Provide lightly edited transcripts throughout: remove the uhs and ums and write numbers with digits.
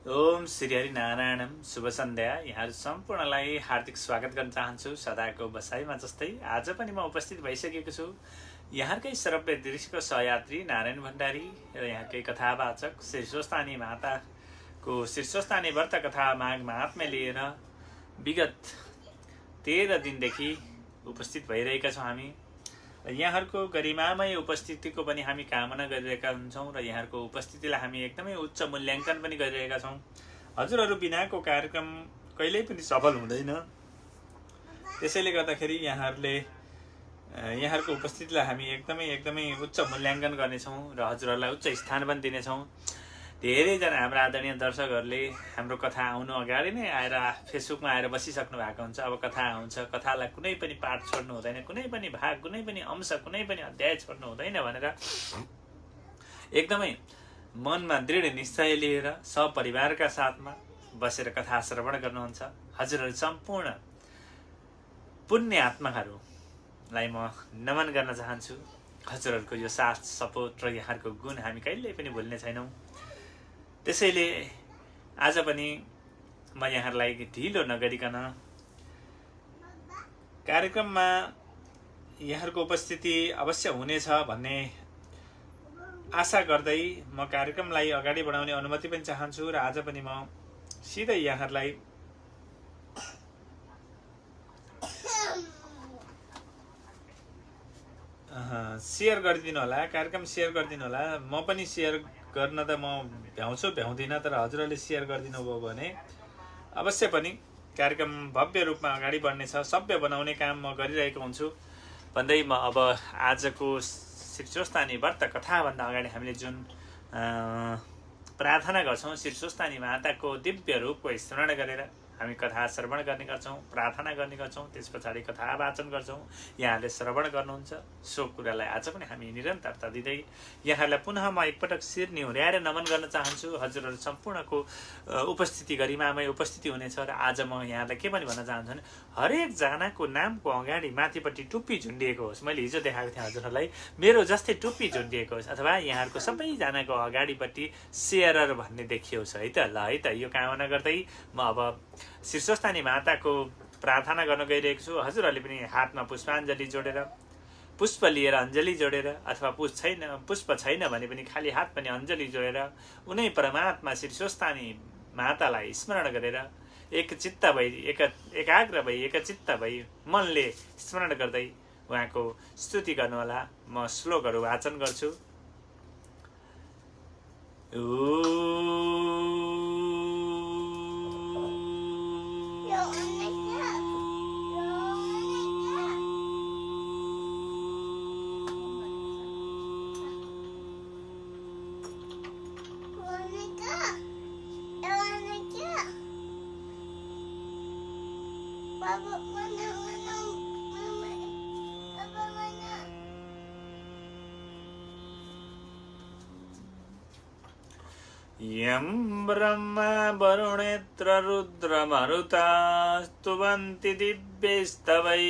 ओम श्री हरि नारायणम शुभ सन्ध्या। यहाँहरू सम्पूर्णलाई हार्दिक स्वागत गर्न चाहन्छु। सदाको बसाइमा जस्तै आज पनि म उपस्थित भइसकेको छु। यहाँकै श्रव्य दृश्यको सहयात्री नारायण भण्डारी र यहाँकै कथावाचक शीर्षस्थानी माताको शीर्षस्थानी व्रत कथा माघ महात्म्य लिएर विगत 13 दिनदेखि उपस्थित भइरहेका छौँ। हामी यहाँहरूको गरिमामय उपस्थितिको पनि हामी कामना गरिरहेका हुन्छौँ र यहाँहरूको उपस्थितिलाई हामी एकदमै उच्च मूल्याङ्कन पनि गरिरहेका छौँ। हजुरहरू बिनाको कार्यक्रम कहिल्यै पनि सफल हुँदैन। त्यसैले गर्दाखेरि यहाँहरूको उपस्थितिलाई हामी एकदमै उच्च मूल्याङ्कन गर्नेछौँ र हजुरहरूलाई उच्च स्थान पनि दिनेछौँ। धेरैजना हाम्रा आदरणीय दर्शकहरूले हाम्रो कथा आउनु अगाडि नै आएर फेसबुकमा आएर बसिसक्नु भएको हुन्छ। अब कथा आउँछ, कथालाई कुनै पनि पाठ छोड्नु हुँदैन, कुनै पनि भाग, कुनै पनि अंश, कुनै पनि अध्याय छोड्नु हुँदैन भनेर एकदमै मनमा दृढ निश्चय लिएर सपरिवारका साथमा बसेर कथा श्रवण गर्नुहुन्छ। हजुरहरू सम्पूर्ण पुण्य आत्माहरूलाई म नमन गर्न चाहन्छु। हजुरहरूको यो साथ सपोर्ट र यहाँहरूको गुण हामी कहिल्यै पनि भुल्ने छैनौँ। त्यसैले आज पनि म यहाँहरूलाई ढिलो नगरिकन कार्यक्रममा यहाँहरूको उपस्थिति अवश्य हुनेछ भन्ने आशा गर्दै म कार्यक्रमलाई अगाडि बढाउने अनुमति पनि चाहन्छु र आज पनि म सिधै यहाँहरूलाई सेयर गरिदिनु होला, कार्यक्रम सेयर गरिदिनु होला। म पनि सेयर गर्न त म भ्याउँदिनँ, तर हजुरहरूले सेयर गरिदिनु भयो भने अवश्य पनि कार्यक्रम भव्य रूपमा अगाडि बढ्नेछ। सभ्य बनाउने काम म गरिरहेको हुन्छु भन्दै म अब आजको शीर्षस्थानी व्रत कथाभन्दा अगाडि हामीले जुन प्रार्थना गर्छौँ, शीर्षस्थानी माताको दिव्य रूपको स्मरण गरेर हामी कथा श्रवण गर्ने गर्छौँ, प्रार्थना गर्ने गर्छौँ, त्यस पछाडि कथा वाचन गर्छौँ। यहाँहरूले श्रवण गर्नुहुन्छ, सो कुरालाई आज पनि हामी निरन्तरता दिँदै यहाँहरूलाई पुनः म एकपटक शिर निहुर्याएर नमन गर्न चाहन्छु। हजुरहरू सम्पूर्णको उपस्थिति गरिमामय उपस्थिति हुनेछ र आज म यहाँलाई के पनि भन्न चाहन्छु भने हरेकजनाको नामको अगाडि माथिपट्टि टुप्पी झुन्डिएको होस्। मैले हिजो देखाएको थिएँ हजुरहरूलाई, मेरो जस्तै टुप्पी झुन्डिएको होस्, अथवा यहाँहरूको सबैजनाको अगाडिपट्टि सेयरर भन्ने देखियोस् है त। ल है त, यो कामना गर्दै म अब शीर्षस्थानी माताको प्रार्थना गर्न गइरहेको छु। हजुरहरूले पनि हातमा पुष्पाञ्जली जोडेर, पुष्प लिएर अञ्जली जोडेर, अथवा पुष्प छैन भने पनि खाली हात पनि अञ्जली जोडेर उनै परमात्मा शीर्षस्थानी मातालाई स्मरण गरेर एकचित्त भई एकाग्र भई एकचित्त भई मनले स्मरण गर्दै उहाँको स्तुति गर्नुहोला। म श्लोकहरू वाचन गर्छु। यं ब्रह्मा वरुणेत्र रुद्रमरुता स्तुवन्ति दिव्यैस्तवै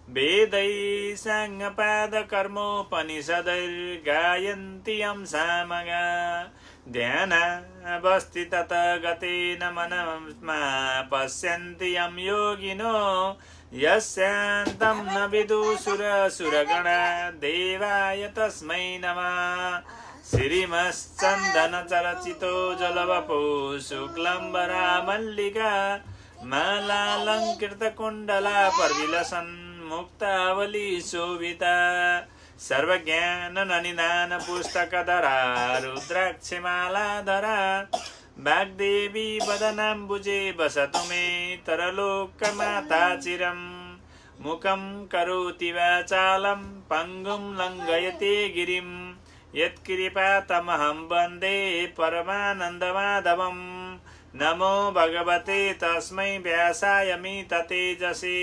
वेदै साङ्गपादकर्मोपनिषदैर्गायन्ति यं सामगा ध्यानावस्थितत गतेन मनसा पश्यन्ति यं योगिनो यस्यान्तं न विदुषुरसुरगणा देवाय तस्मै नमः। श्रीमश्चन्दन चरचितो जलवपो शुक्लम्बरा मल्लिका मालालङ्कृत कुण्डला पर्विलसन् मुक्तावली शोभिता सर्वज्ञान निधान पुस्तकधरा रुद्राक्षमालाधरा वाग्देवी वदनाम्बुजे वसतु मे तरलोकमाता चिरम् मुखं करोति वाचालं पङ्गुं लङ्घयते गिरिं यत्कृपातमहं वन्दे परमानन्दमाधवम्। नमो भगवते तस्मै व्यासाय मिततेजसे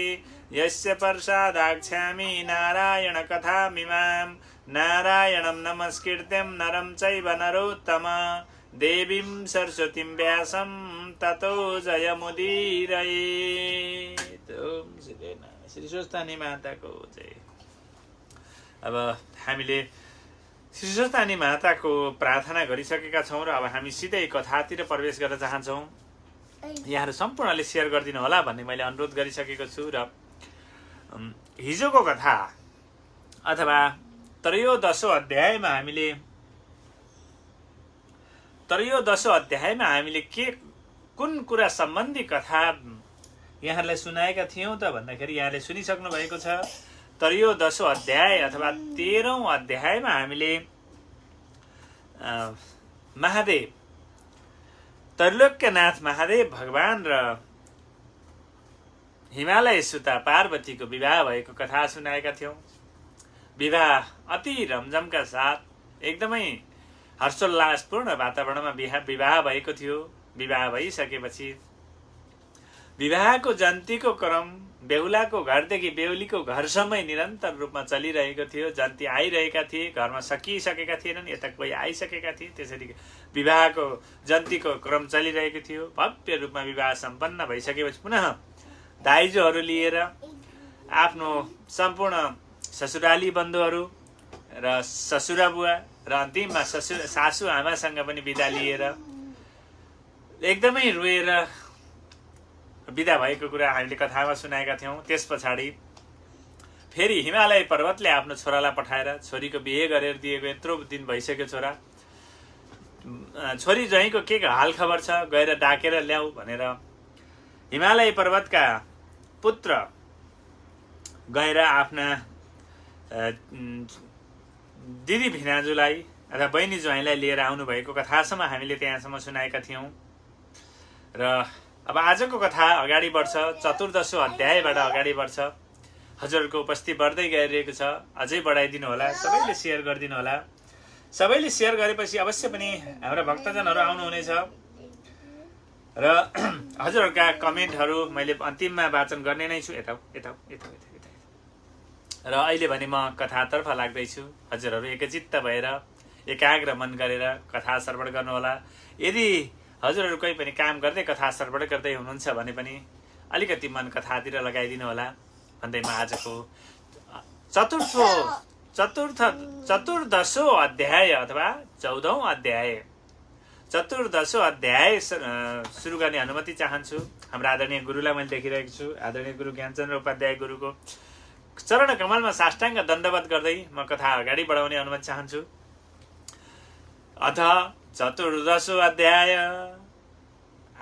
यस्य प्रसादाख्यामि नारायण कथामिमां नारायणं नमस्कृत्यं नरं चैव नरोत्तमं देवीं सरस्वतीं व्यासं ततो जयमुदीरयेत्। ओम श्री स्वस्थानी माताको जय। अब हामीले शीर्षस्थानी माताको प्रार्थना गरिसकेका छौँ र अब हामी सिधै कथातिर प्रवेश गर्न चाहन्छौँ। यहाँहरू सम्पूर्णले सेयर गरिदिनु होला भन्ने मैले अनुरोध गरिसकेको छु। र हिजोको कथा अथवा 13औं अध्यायमा हामीले कुन कुरा सम्बन्धी कथा यहाँहरूलाई सुनाएका थियौँ त भन्दाखेरि यहाँले सुनिसक्नु भएको छ। 13औं अध्याय अथवा 13औं अध्यायमा हामीले महादेव, त्रैलोक्यनाथ महादेव भगवान र हिमालय सुता पार्वतीको विवाह भएको कथा सुनाएका थियौँ। विवाह अति रमझमका साथ एकदमै हर्षोल्लासपूर्ण वातावरणमा विवाह भएको थियो। विवाह भइसकेपछि विवाहको जन्तीको क्रम बेहुलाको घरदेखि बेहुलीको घरसम्मै निरन्तर रूपमा चलिरहेको थियो। जन्ती आइरहेका थिए, घरमा सकिसकेका थिएनन्, यता कोही आइसकेका थिए। त्यसरी विवाहको जन्तीको क्रम चलिरहेको थियो। भव्य रूपमा विवाह सम्पन्न भइसकेपछि पुनः दाइजोहरू लिएर आफ्नो सम्पूर्ण ससुराली बन्धुहरू र ससुराबुवा र अन्तिममा सासु आमासँग पनि बिदा लिएर एकदमै रोएर बिदा भएको कुरा हामीले कथामा सुनाएका थियौँ। त्यस पछाडि फेरि हिमालय पर्वतले आफ्नो छोरालाई पठाएर छोरीको बिहे गरेर दिएको, यत्रो दिन भइसक्यो छोरा, छोरी ज्वाइँको के हाल खबर छ गएर डाकेर ल्याऊ भनेर हिमालय पर्वतका पुत्र गएर आफ्ना दिदी भिनाजुलाई अथवा बहिनी ज्वाइँलाई लिएर आउनुभएको कथासम्म हामीले त्यहाँसम्म सुनाएका थियौँ। र अब आजको कथा अगाडि बढ्छ, 14औं अध्यायबाट अगाडि बढ्छ। हजुरहरूको उपस्थिति बढ्दै गइरहेको छ, अझै बढाइदिनु होला, सबैले सेयर गरिदिनु होला। सबैले सेयर गरेपछि अवश्य पनि हाम्रा भक्तजनहरू आउनुहुनेछ र हजुरहरूका कमेन्टहरू मैले अन्तिममा वाचन गर्ने नै छु। यता र अहिले भने म कथातर्फ लाग्दैछु। हजुरहरू एकचित्त भएर एकाग्र मन गरेर कथा श्रवण गर्नुहोला। यदि हजुरहरू कोही पनि काम गर्दै कथा श्रवण गर्दै हुनुहुन्छ भने पनि अलिकति मन कथातिर लगाइदिनु होला भन्दै म आजको 14औं अध्याय अथवा 14औं अध्याय 14औं अध्याय सुरु गर्ने अनुमति चाहन्छु। हाम्रो आदरणीय गुरुलाई मैले देखिरहेको छु। आदरणीय गुरु ज्ञानचन्द्र उपाध्याय गुरुको चरण कमलमा साष्टाङ्ग दण्डवत गर्दै म कथा अगाडि बढाउने अनुमति चाहन्छु। अथ 14औं अध्याय।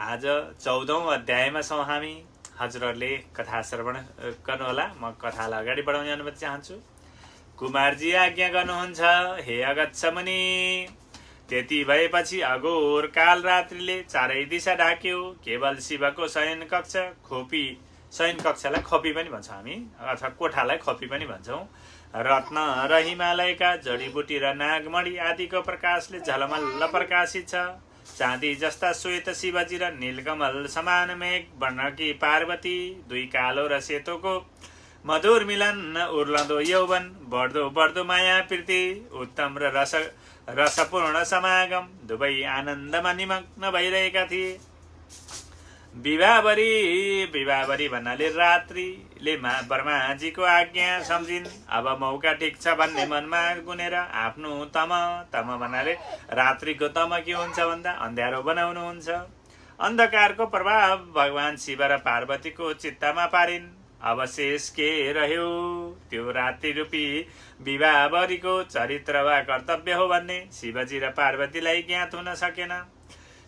आज 14औं अध्यायमा छौँ हामी। हजुरहरूले कथा श्रवण गर्नुहोला। म कथालाई अगाडि बढाउने अनुमति चाहन्छु। कुमारजी आज्ञा गर्नुहुन्छ, हे अगच्छ मुनि। त्यति भएपछि अघोर काल रात्रिले चारै दिशा ढाक्यो। केवल शिवको शयन कक्षलाई खोपी पनि भन्छौँ हामी, अथवा कोठालाई खोपी पनि भन्छौँ। रत्न र हिमालयका जडीबुटी र नागमणी आदिको प्रकाशले झलमल्ल प्रकाशित छ। चाँदी जस्ता श्वेत शिवजी र नीलकमल समान मेघ वर्णकी पार्वती, दुई कालो र सेतोको मधुर मिलन, उर्लदो यौवन, बढ्दो माया प्रीति, उत्तम र रसपूर्ण समागम, दुवै आनन्दमा निमग्न भइरहेका थिए। विवाहभरि भन्नाले रात्रिले ब्रह्माजीको आज्ञा सम्झिन्। अब मौका ठिक छ भन्ने मनमा गुनेर आफ्नो तम भन्नाले रात्रिको तम के हुन्छ भन्दा अँध्यारो बनाउनुहुन्छ। अन्धकारको प्रभाव भगवान शिव र पार्वतीको चित्तमा पारिन्। अब शेष के रह्यो, त्यो रात्रि रूपी विवाहभरिको चरित्र वा कर्तव्य हो भन्ने शिवजी र पार्वतीलाई ज्ञात हुन सकेन।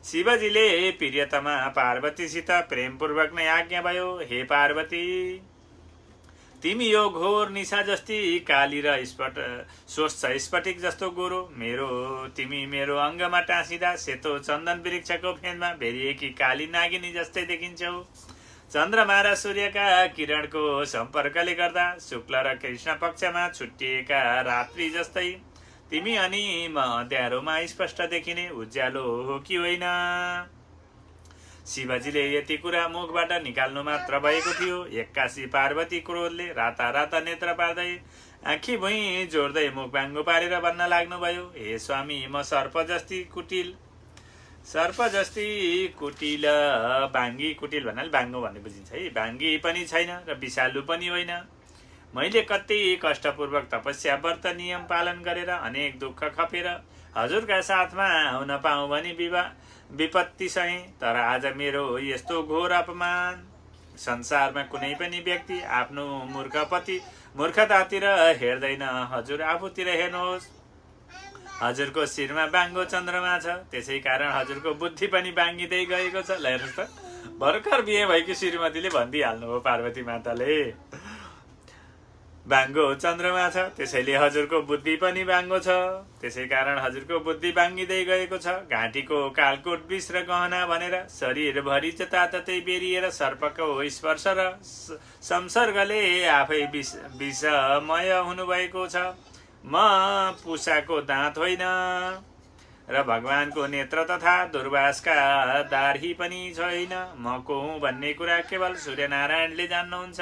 शिवजीले प्रियतमा पार्वतीसित प्रेमपूर्वक नै आज्ञा भयो, हे पार्वती, तिमी यो घोर निशा जस्ती काली र स्फटिक जस्तो गोरो तिमी मेरो अङ्गमा टाँसिँदा सेतो चन्दन वृक्षको फेदमा भेरिएकी काली नागिनी जस्तै देखिन्छौ। चन्द्रमा र सूर्यका किरणको सम्पर्कले गर्दा शुक्ल र कृष्ण पक्षमा छुट्टिएका रात्रि जस्तै तिमी अनि म अँध्यारोमा स्पष्ट देखिने उज्यालो हो कि होइन। शिवजीले यति कुरा मुखबाट निकाल्नु मात्र भएको थियो। एक्कासी पार्वती क्रोधले राता राता नेत्र पार्दै आँखी भुइँ जोड्दै मुख बाङ्गो पारेर भन्न लाग्नुभयो, हे स्वामी, म सर्प जस्ती कुटिल बाङ्गी, कुटिल भन्नाले बाङ्गो भन्ने बुझिन्छ है, बाङ्गी पनि छैन र विषालु पनि होइन। मैले कति कष्टपूर्वक तपस्या व्रत नियम पालन गरेर अनेक दुःख खपेर हजुरका साथमा हुन पाऊँ भनी विपत्ति सहे, तर आज मेरो यस्तो घोर अपमान। संसारमा कुनै पनि व्यक्ति आफ्नो मूर्खतातिर हेर्दैन, हजुर आफूतिर हेर्नुहोस्। हजुरको शिरमा बाङ्गो चन्द्रमा छ, त्यसै कारण हजुरको बुद्धि पनि बाङ्गिँदै गएको छ। ल हेर्नुहोस् त, भर्खर बिहे भएकी श्रीमतीले भनिदिइहाल्नुभयो पार्वती माताले, बाङ्गो चन्द्रमा छ त्यसैले हजुरको बुद्धि पनि बाङ्गो छ, त्यसै कारण हजुरको बुद्धि बाङ्गिँदै गएको छ। घाँटीको कालकोट विष र गहना भनेर शरीरभरि जताततै बेरिएर सर्पको स्पर्श र संसर्गले आफै विषमय हुनुभएको छ। म पुषाको दाँत होइन र भगवानको नेत्र तथा दुर्वासका दार्ही पनि छैन। म को हुँ भन्ने कुरा केवल सूर्यनारायणले जान्नुहुन्छ।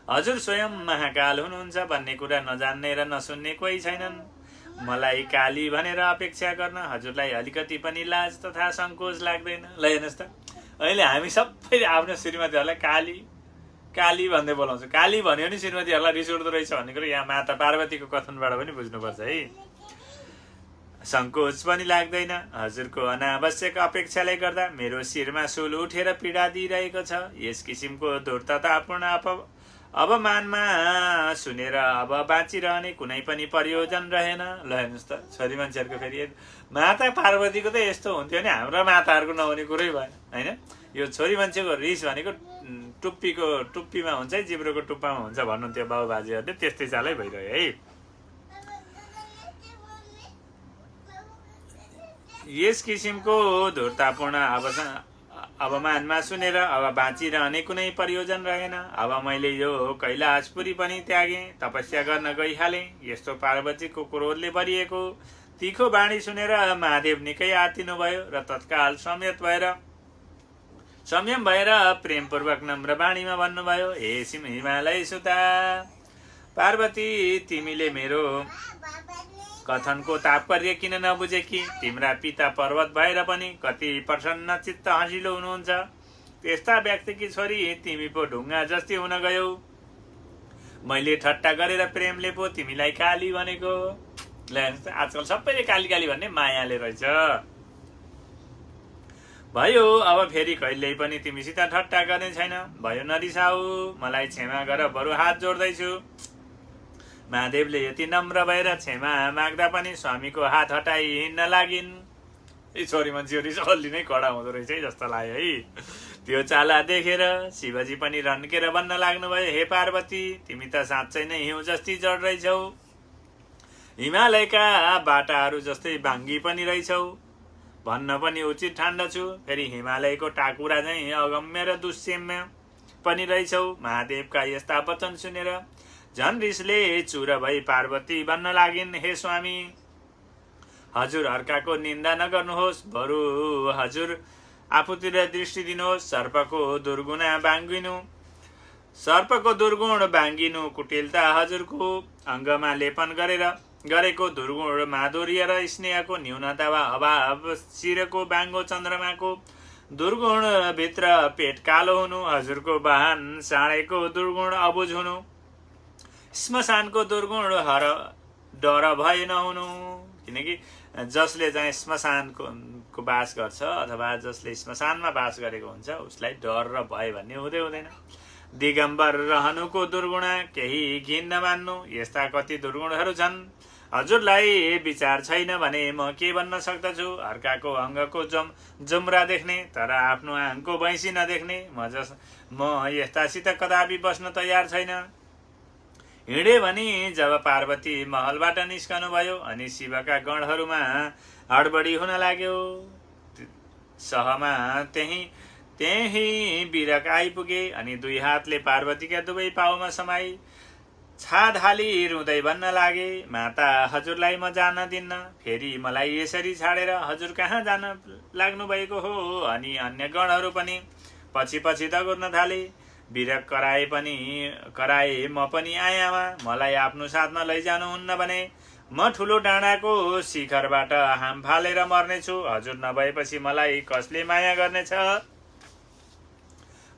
हजुर स्वयं महाकाल हुनुहुन्छ भन्ने कुरा नजान्ने र नसुन्ने कोही छैनन्। मलाई काली भनेर अपेक्षा गर्न हजुरलाई अलिकति पनि लाज तथा सङ्कोच लाग्दैन। ल हेर्नुहोस् त, अहिले हामी सबै आफ्नो श्रीमतीहरूलाई काली काली भन्दै बोलाउँछौँ। काली भन्यो नि श्रीमतीहरूलाई रिस उठ्दो रहेछ भन्ने कुरो यहाँ माता पार्वतीको कथनबाट पनि बुझ्नुपर्छ है। सङ्कोच पनि लाग्दैन। हजुरको अनावश्यक अपेक्षाले गर्दा मेरो शिरमा सुल उठेर पीडा दिइरहेको छ। यस किसिमको धूर्ततापूर्ण अवमानमा सुनेर अब बाँचिरहने कुनै पनि प्रयोजन रहेन। ल हेर्नुहोस् त, छोरी मान्छेहरूको फेरि माता पार्वतीको त यस्तो हुन्थ्यो नि, हाम्रो माताहरूको नहुने कुरै भएन होइन। यो छोरी मान्छेको रिस भनेको टुप्पीमा हुन्छ है, जिब्रोको टुप्पामा हुन्छ भन्नुहुन्थ्यो बाबु बाजेहरूले, त्यस्तै चालै भइरह्यो है। यस किसिमको धूर्तापूर्ण अवमानमा सुनेर अब बाँचिरहने कुनै प्रयोजन रहेन। अब मैले यो कैलाशपुरी पनि त्यागेँ, तपस्या गर्न गइहालेँ। यस्तो पार्वतीको क्रोधले भरिएको तीखो बाणी सुनेर महादेव निकै आत्तिनु भयो र तत्काल संयम भएर प्रेमपूर्वक नम्र बाणीमा भन्नुभयो, हे हिमालय सुता पार्वती, तिमीले मेरो कथनको तात्पर्य किन नबुझे कि? तिम्रा पिता पर्वत भएर पनि कति प्रसन्न चित्त हँसिलो हुनुहुन्छ। त्यस्ता व्यक्तिकी छोरी तिमी पो ढुङ्गा जस्ती हुन गयौ। मैले ठट्टा गरेर प्रेमले पो तिमीलाई काली भनेको। ल आजकल सबैले काली काली भन्ने मायाले रहेछ। भयो, अब फेरि कहिल्यै पनि तिमीसित ठट्टा गर्ने छैन। भयो नरिसाऊ, मलाई क्षमा गर, बरु हात जोड्दैछु। महादेवले यति नम्र भएर क्षमा माग्दा पनि स्वामीको हात हटाई हिँड्न लागिन्। यी छोरी मान्छे रिस अलि नै कडा हुँदो रहेछ है जस्तो लाग्यो है। त्यो चाला देखेर शिवजी पनि रन्केर भन्न लाग्नुभयो, हे पार्वती, तिमी त साँच्चै नै हिउँ जस्ती जड रहेछौ, हिमालयका बाटाहरू जस्तै बाङ्गी पनि रहेछौ, भन्न पनि उचित ठान्दछु। फेरि हिमालयको टाकुरा चाहिँ अगम्य र दुष्यम्य पनि रहेछौ। महादेवका यस्ता वचन सुनेर झन् रिसले चुर भई पार्वती भन्न लागिन्, हे स्वामी, हजुर अर्काको निन्दा नगर्नुहोस्, बरु हजुर आफूतिर दृष्टि दिनुहोस्। सर्पको दुर्गुण बाङ्गिनु कुटिलता हजुरको अङ्गमा लेपन गरेको दुर्गुण माधुर्य र स्नेहको न्यूनता वा अभाव, शिरको बाङ्गो चन्द्रमाको दुर्गुण भित्र पेट कालो हुनु, हजुरको वाहन साँडेको दुर्गुण अबुझ हुनु, श्मशानको दुर्गुण डर भए नहुनु। किनकि जसले चाहिँ श्मशानको बास गर्छ अथवा जसले श्मशानमा बास गरेको हुन्छ उसलाई डर र भय भन्ने हुँदैन। दिगम्बर रहनुको दुर्गुण, केही घिन नमान्नु, यस्ता कति दुर्गुणहरू छन्। हजुरलाई विचार छैन भने म के भन्न सक्दछु? अर्काको अङ्गको जुम्रा देख्ने तर आफ्नो आङको भैँसी नदेख्ने म यस्तासित कदापि बस्न तयार छैन। हिँडे भनी जब पार्वती महलबाट निस्कनु भयो अनि शिवका गणहरूमा हडबडी हुन लाग्यो। सहमा त्यही बिरक आइपुगे अनि दुई हातले पार्वतीका दुवै पाउमा समाई छाद हाली रुँदै भन्न लागे, माता हजुरलाई म जान दिन्न, फेरि मलाई यसरी छाडेर हजुर कहाँ जान लाग्नु भएको हो? अनि अन्य गणहरू पनि पछि पछि दगुर्न थाले। बिरक कराए म पनि आयामा, मलाई आफ्नो साथमा लैजानुहुन्न भने म ठुलो डाँडाको शिखरबाट हाम फालेर मर्नेछु। हजुर नभएपछि मलाई कसले माया गर्नेछ?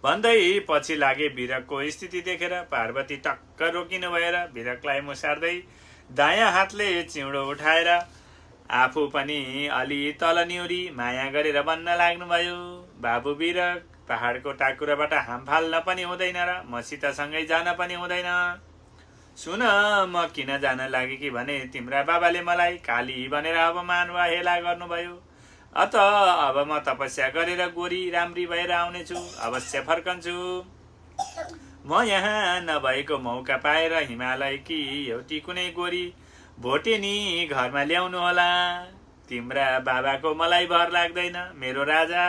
भन्दै पछि लागे। वीरकको स्थिति देखेर पार्वती टक्क रोकिनु भएर वीरकलाई मुसार्दै दायाँ हातले चिउँडो उठाएर आफू पनि अलि तल निहुरी माया गरेर भन्न लाग्नुभयो, बाबु वीरक, पहाडको टाकुराबाट हाम फाल्न पनि हुँदैन र मसित सँगै जान पनि हुँदैन। सुन, म किन जान लागेकी भने तिम्रा बाबाले मलाई काली भनेर अपमान वा हेला गर्नुभयो। अत अब म तपस्या गरेर गोरी राम्री भएर आउनेछु, अवश्य फर्कन्छु। म यहाँ नभएको मौका पाएर हिमालयकी एउटी कुनै गोरी भोटेनी घरमा ल्याउनु होला। तिम्रा बाबाको मलाई भर लाग्दैन, मेरो राजा।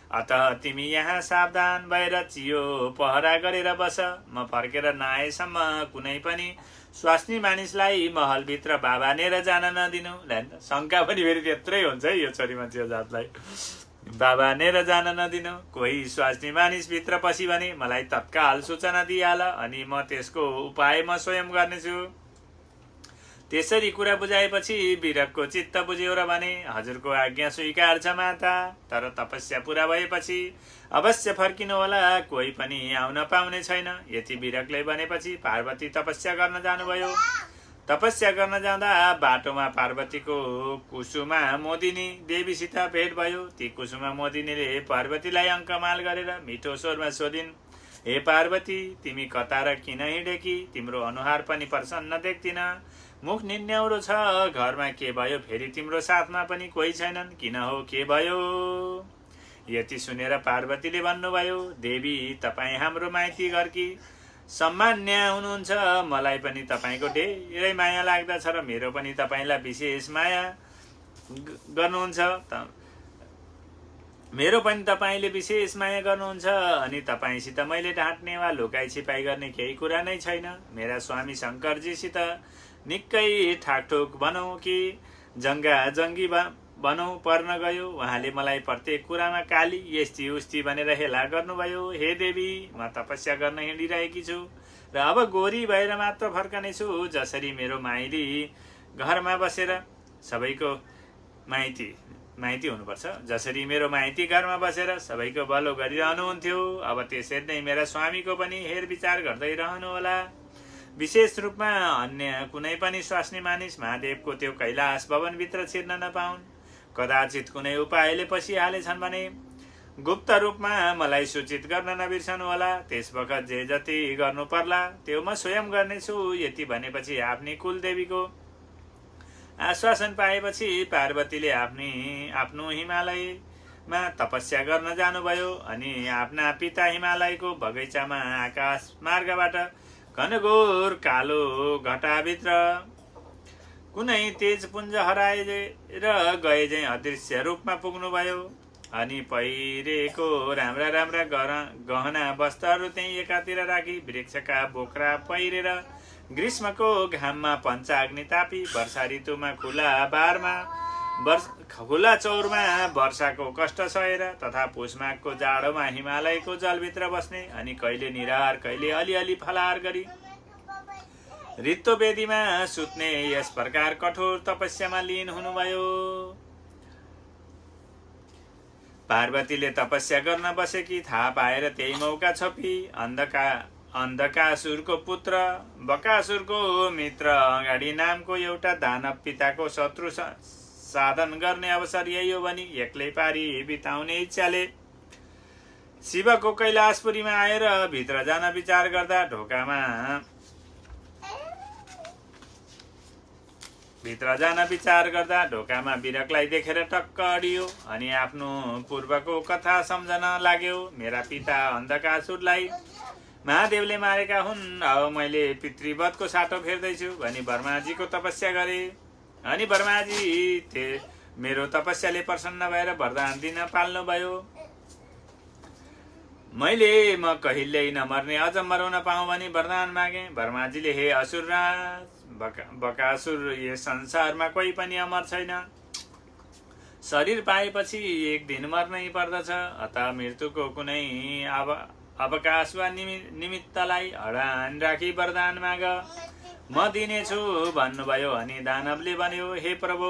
अत तिमी यहाँ सावधान भएर चियो पहरा गरेर बस। म फर्केर नआएसम्म कुनै पनि स्वास्नी मानिसलाई महलभित्र बाबा नेर जान नदिनु। शङ्का पनि फेरि त्यत्रै हुन्छ है यो छोरी मान्छे जातलाई। बाबा नेर जान नदिनु। कोही स्वास्नी मानिस भित्र पसी भने मलाई तत्काल सूचना दिइहाल, अनि म त्यसको उपाय म स्वयं गर्नेछु। त्यसरी कुरा बुझाएपछि वीरकको चित्त बुझ्यो र भने, हजुरको आज्ञा स्वीकार छ माता, तर तपस्या पूरा भएपछि अवश्य फर्किनु होला, कोही पनि आउन पाउने छैन। यति वीरकले भनेपछि पार्वती तपस्या गर्न जानुभयो। तपस्या गर्न जाँदा बाटोमा पार्वतीको कुसुमा मोदिनी देवीसित भेट भयो। ती कुसुमा मोदिनीले पार्वतीलाई अङ्कमाल गरेर मिठो स्वरमा सोधिन्, हे पार्वती, तिमी कता र किन हिँडेकी? तिम्रो अनुहार पनि प्रसन्न देख्दिन, मुख निन्याउरो छ, घरमा के भयो? फेरि तिम्रो साथमा पनि कोही छैनन्, किन हो, के भयो? यति सुनेर पार्वतीले भन्नुभयो, देवी, तपाईँ हाम्रो माइती घरकी सम्मान्य हुनुहुन्छ। मलाई पनि तपाईँको धेरै माया लाग्दछ र मेरो पनि तपाईँलाई विशेष माया गर्नुहुन्छ। मेरो पनि तपाईँले विशेष माया गर्नुहुन्छ, अनि तपाईँसित मैले ढाँट्ने वा लुकाइ छिपाई गर्ने केही कुरा नै छैन। मेरा स्वामी शङ्करजीसित निकै ठाकठोक भनौँ कि जङ्गी भनौँ पर्न गयो। उहाँले मलाई प्रत्येक कुरामा काली, यस्ती उस्ती भनेर हेला गर्नुभयो। हे देवी, म तपस्या गर्न हिँडिरहेकी छु र अब गोरी भएर मात्र फर्कनेछु। जसरी मेरो माइली घरमा बसेर सबैको माइती हुनुपर्छ, जसरी मेरो माइती घरमा बसेर सबैको भलो गरिरहनुहुन्थ्यो, अब त्यसरी नै मेरा स्वामीको पनि हेरविचार गर्दै रहनुहोला। विशेष रूपमा अन्य कुनै पनि स्वास्नी मानिस महादेवको त्यो कैलाश भवनभित्र छिर्न नपाउन्। कदाचित कुनै उपायले पसिहालेछन् भने गुप्त रूपमा मलाई सूचित गर्न नबिर्सनु होला। त्यस बखत जे जति गर्नु पर्ला त्यो म स्वयं गर्नेछु। यति भनेपछि आफ्नी कुलदेवीको आश्वासन पाएपछि पार्वतीले आफ्नो हिमालयमा तपस्या गर्न जानुभयो, अनि आफ्ना पिता हिमालयको बगैँचामा आकाश मार्गबाट घनघोर कालो घटाभित्र कुनै तेज पुञ्ज हराएर गए चाहिँ अदृश्य रूपमा पुग्नुभयो। अनि पहिरेको राम्रा राम्रा गहना वस्त्रहरू त्यही एकातिर राखी वृक्षका बोक्रा पहिरेर ग्रीष्मको घाममा पञ्चाग्नि तापी वर्षा ऋतुमा खुला चौरमा वर्षाको कष्ट सहेर तथा पुषमाघको जाडोमा हिमालयको जलभित्र बस्ने, अनि कहिले निराहार कहिले अलिअलि फलाहार गरी रित्तो वेदीमा सुत्ने यस प्रकार कठोर तपस्यामा लीन हुनुभयो। पार्वतीले तपस्या गर्न बसेकी थाहा पाएर त्यही मौका छोपी अन्धकासुरको पुत्र बकासुरको मित्र अगाडि नामको एउटा दानव पिताको शत्रु साधन गर्ने अवसर यही हो भनी एक्लै पारी बिताउने इच्छाले शिवको कैलाशपुरीमा आएर भित्र जान विचार गर्दा ढोकामा वीरकलाई देखेर टक्क अडियो, अनि आफ्नो पूर्वको कथा सम्झन लाग्यो। मेरा पिता अन्धकासुरलाई महादेवले मारेका हुन्, अब मैले पितृवधको साटो फेर्दैछु भनी ब्रह्माजीको तपस्या गरे, अनि ब्रह्माजी मेरो तपस्याले प्रसन्न भएर वरदान दिन पाल्नुभयो। म कहिल्यै नमर्ने अझ मराउन पाऊँ भनी वरदान मागे। ब्रह्माजीले, हे असुरराज बकासुर, यस संसारमा कोही पनि अमर छैन, शरीर पाएपछि एक दिन मर्नै पर्दछ। अतः मृत्युको कुनै अवकाश वा निमित्तलाई अडान राखी वरदान माग, म दिनेछु भन्नुभयो। अनि दानवले भन्यो, हे प्रभु,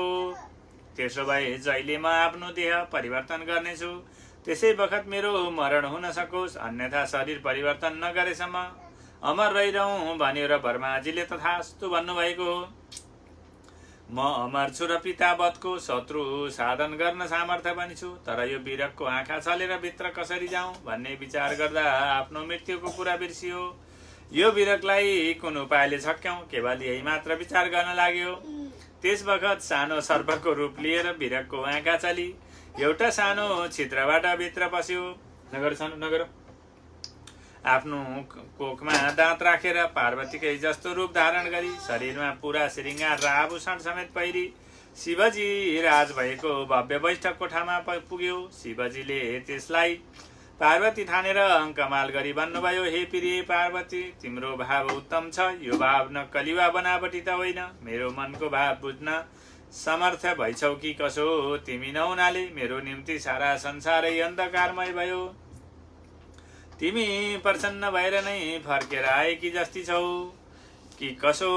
त्यसो भए जहिले म आफ्नो देह परिवर्तन गर्नेछु त्यसै बखत मेरो मरण हुन सकोस्, अन्यथा शरीर परिवर्तन नगरेसम्म अमर रहिरहँ भन्यो र ब्रह्माजीले तथास्तु भन्नुभएको हो। म अमर छु र पितावतको शत्रु साधन गर्न सामर्थ्य पनि छु, तर यो विरकको आँखा छलेर भित्र कसरी जाउँ भन्ने विचार गर्दा आफ्नो मृत्युको कुरा बिर्सियो। यो विरकलाई कुन उपायले छक्क्यौँ, केवल यही मात्र विचार गर्न लाग्यो। त्यस बखत सानो सर्पको रूप लिएर विरकको आँखा चली एउटा सानो छिद्रबाट भित्र पस्यो। नगर सानो नगर। आफ्नो कोखमा दाँत राखेर पार्वतीकै जस्तो रूप धारण गरी शरीरमा पुरा श्रृङ्गार र आभूषण समेत पहिरी शिवजी राज भएको भव्य बैठक कोठामा पुग्यो। शिवजीले त्यसलाई पार्वती ठानेर कमाल गरी भन्नुभयो, हे प्रिय पार्वती, तिम्रो भाव उत्तम छ। यो भाव नक्कली वा बनावटी त होइन, मेरो मनको भाव बुझ्न समर्थ भइछौ कि कसो। तिमी नहुनाले मेरो निम्ति सारा संसारै अन्धकारमय भयो। तिमी प्रसन्न भएर नै फर्केर आएकी जस्ती छौ कि कसो।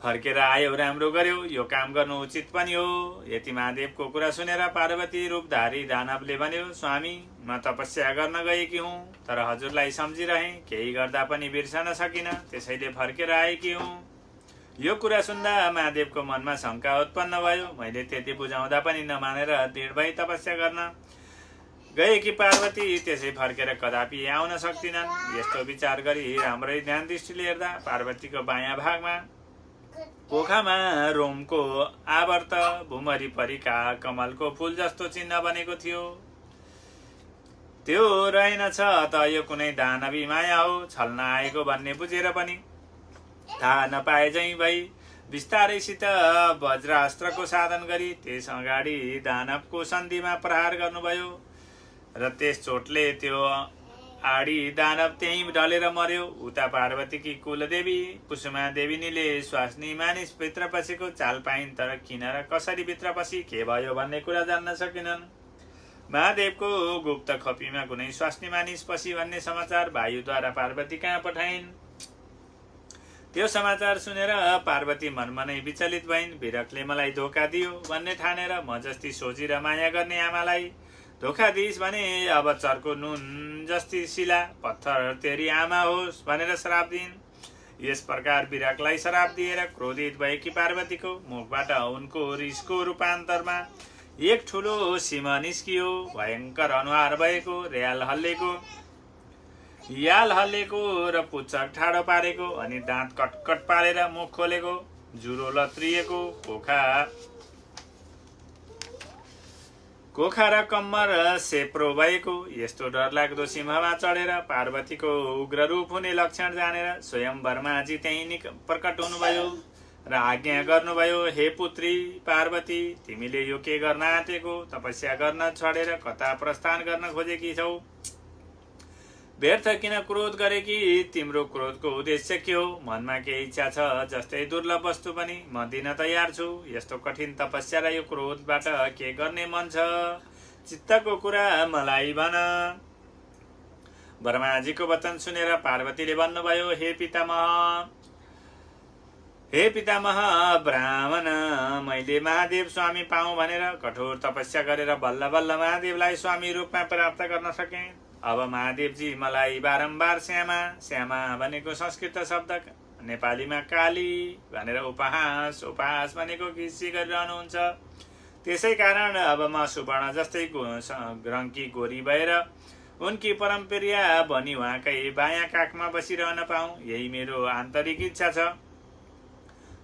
फर्केर आयो, राम्रो गर्यो, यो काम गर्नु उचित पनि हो। यति महादेवको कुरा सुनेर पार्वती रूपधारी दानवले भन्यो, स्वामी, म तपस्या गर्न गएकी हुँ, तर हजुरलाई सम्झिरहेँ, केही गर्दा पनि बिर्सन सकिन, त्यसैले फर्केर आएकी हुँ। यो कुरा सुन्दा महादेवको मनमा शङ्का उत्पन्न भयो। मैले त्यति बुझाउँदा पनि नमानेर दृढ भई तपस्या गर्न गएकी पार्वती त्यसै फर्केर कदापि आउन सक्दिनन्। यस्तो विचार गरी राम्रै ध्यान दृष्टिले हेर्दा पार्वतीको बायाँ भागमा पोखामा रोमको आवर्त भुमरी परिका कमलको फूल जस्तो चिन्ह बनेको थियो। त्यो रहेनछ त यो कुनै दानवी माया हो, छल्न आएको भन्ने बुझेर पनि थाहा नपाए झैँ भई बिस्तारैसित वज्रास्त्रको साधन गरी त्यस अगाडि दानवको सन्धिमा प्रहार गर्नुभयो र त्यस चोटले त्यो आडी दानव त्यहीँ ढलेर मर्यो। उता पार्वतीकी कुलदेवी कुसुमा देविनीले स्वास्नी मानिस भित्र पसेको चाल पाइन्, तर किन र कसरी भित्र पसी के भयो भन्ने कुरा जान्न सकेनन्। महादेवको गुप्त खपीमा कुनै स्वास्नी मानिस पसी भन्ने समाचार वायुद्वारा पार्वती कहाँ पठाइन्। त्यो समाचार सुनेर पार्वती मनमा नै विचलित भइन्। विरकले मलाई धोका दियो भन्ने ठानेर म जस्ती सोची र माया गर्ने आमालाई धोका दिइस् भने अब चर्को नुन जस्ती शिला पत्थर तेरी आमा होस् भनेर श्राप दिइन्। यस प्रकार विरकलाई श्राप दिएर क्रोधित भएकी पार्वतीको मुखबाट उनको रिसको रूपान्तरमा एक ठुलो सिंह निस्कियो। भयङ्कर अनुहार भएको, याल हल्लेको र पुच्छर ठाडो पारेको, अनि दाँत कटकट पारेर मुख खोलेको, जुरो लत्रिएको, कोखा र कम्मर सेप्रो भएको यस्तो डरलाग्दो सिंहमा चढेर पार्वतीको उग्र रूप हुने लक्षण जानेर स्वयं ब्रह्माजी त्यही प्रकट हुनुभयो र आज्ञा गर्नुभयो, हे पुत्री पार्वती, तिमीले यो के गर्न आँटेको? तपस्या गर्न छोडेर कता प्रस्थान गर्न खोजेकी छौ? व्यर्थ किन क्रोध गरेकी? तिम्रो क्रोधको उद्देश्य के हो? मनमा के इच्छा छ? जस्तै दुर्लभ वस्तु पनि म दिन तयार छु। यस्तो कठिन तपस्या र यो क्रोधबाट के गर्ने मन छ? चित्तको कुरा मलाई भन। ब्रह्माजीको वचन सुनेर पार्वतीले भन्नुभयो, हे पितामह ब्राह्मण, मैले महादेव स्वामी पाऊँ भनेर कठोर तपस्या गरेर बल्ल बल्ल महादेवलाई स्वामी रूपमा प्राप्त गर्न सकेँ। अब महादेवजी मलाई बारम्बार श्यामा भनेको संस्कृत शब्द, नेपालीमा काली भनेर उपहास भनेको खिसी गरिरहनुहुन्छ। त्यसै कारण अब म सुवर्ण जस्तै रङ्की गोरी भएर उनकी परम्परा बनी उहाँकै बायाँ काखमा बसिरहन पाऊँ, यही मेरो आन्तरिक इच्छा छ।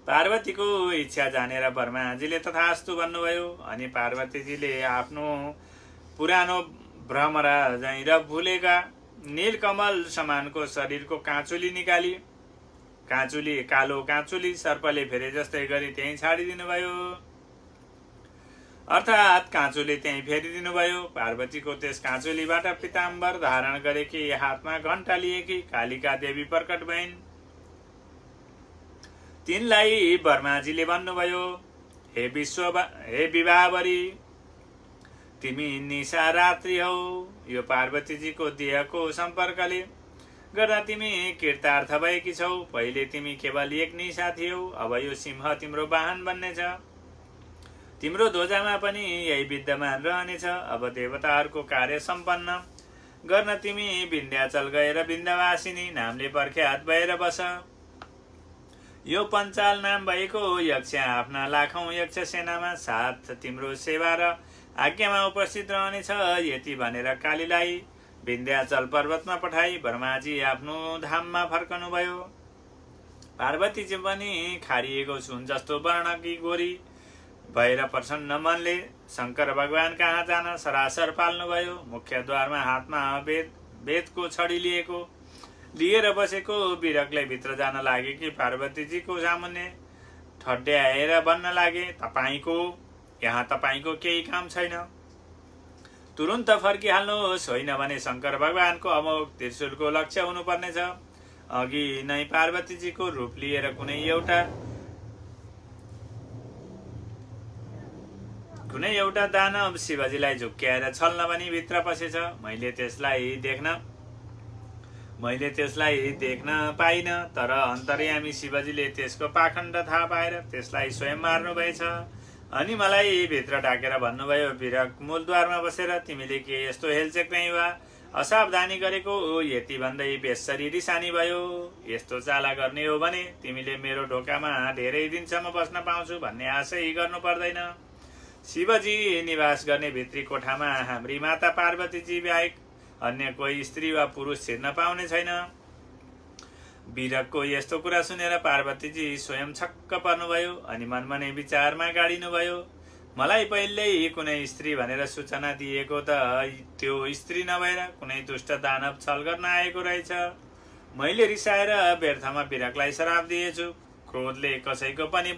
पार्वतीको इच्छा जानेर ब्रह्माजीले तथास्तु भन्नुभयो। अनि पार्वतीजीले आफ्नो पुरानो भ्रमरा झैँ र भुलेका नीलकमल समानको शरीरको काँचुली निकाली, कालो काँचुली सर्पले फेरे जस्तै गरी त्यहीँ छाडिदिनुभयो, अर्थात् काँचुली त्यहीँ फेरिदिनुभयो। पार्वतीको त्यस काँचुलीबाट पीताम्बर धारण गरेकी, हातमा घण्टा लिएकी कालिका देवी प्रकट भइन्। तिनलाई ब्रह्माजीले भन्नुभयो, हे विवाहवरी, तिमी निशा रात्रि हौ। यो पार्वतीजीको देहको सम्पर्कले गर्दा तिमी कृतार्थ भएकी छौ। पहिले तिमी केवल एक निशा थियौ, अब यो सिंह तिम्रो वाहन बन्नेछ। तिम्रो ध्वजामा पनि यही विद्यमान रहनेछ। अब देवताहरूको कार्य सम्पन्न गर्न तिमी विन्ध्याचल गएर विन्ध्यवासिनी नामले प्रख्यात भएर बस। यो पञ्चाल नाम भएको यक्ष आफ्ना लाखौं यक्ष सेनामा साथ तिम्रो सेवा र आज्ञामा उपस्थित रहनेछ। यति भनेर कालीलाई विन्ध्याचल पर्वतमा पठाई ब्रह्माजी आफ्नो धाममा फर्कनुभयो। पार्वतीजी पनि खारिएको सुन जस्तो वर्णकी गोरी भएर प्रसन्न मनले शङ्कर भगवान कहाँ जान सरासर पाल्नुभयो। मुख्य द्वारमा हातमा वेदको छडी लिएर बसेको बिरकले भित्र जान लागे कि पार्वतीजीको सामुन्ने ठड्याएर भन्न लागे, यहाँ तपाईँको केही काम छैन, तुरुन्त फर्किहाल्नुहोस्, होइन भने शङ्कर भगवानको अमोघ त्रिशूलको लक्ष्य हुनुपर्नेछ। अघि नै पार्वतीजीको रूप लिएर कुनै एउटा दानव शिवजीलाई झुक्क्याएर छल्न पनि भित्र पसेछ। मैले त्यसलाई देख्न पाइन, तर अन्तर्यामी शिवजीले त्यसको पाखण्ड थाहा पाएर त्यसलाई स्वयं मार्नुभएछ। अनि मलाई भित्र डाकेर भन्नुभयो, बिरक मूलद्वारमा बसेर तिमीले के यस्तो हेलचेक नै वा असावधानी गरेको? यति भन्दै बेसरी रिसानी भयो। यस्तो चाला गर्ने हो भने तिमीले मेरो ढोकामा धेरै दिनसम्म बस्न पाउँछु भन्ने आशै गर्नु पर्दैन। शिवजी निवास गर्ने भित्री कोठामा हाम्री माता पार्वतीजी बाहेक अन्य कोही स्त्री वा पुरुष छिर्न पाउने छैन। बिरकको यस्तो कुरा सुनेर पार्वतीजी स्वयं छक्क पर्नुभयो अनि मनमा नै विचारमा गाडिनुभयो। मलाई पहिल्यै कुनै स्त्री भनेर सूचना दिएको त त्यो स्त्री नभएर कुनै दुष्ट दानव छल गर्न आएको रहेछ। मैले रिसाएर व्यर्थमा बिरकलाई श्राप दिएछु। क्रोधले कसैको पनि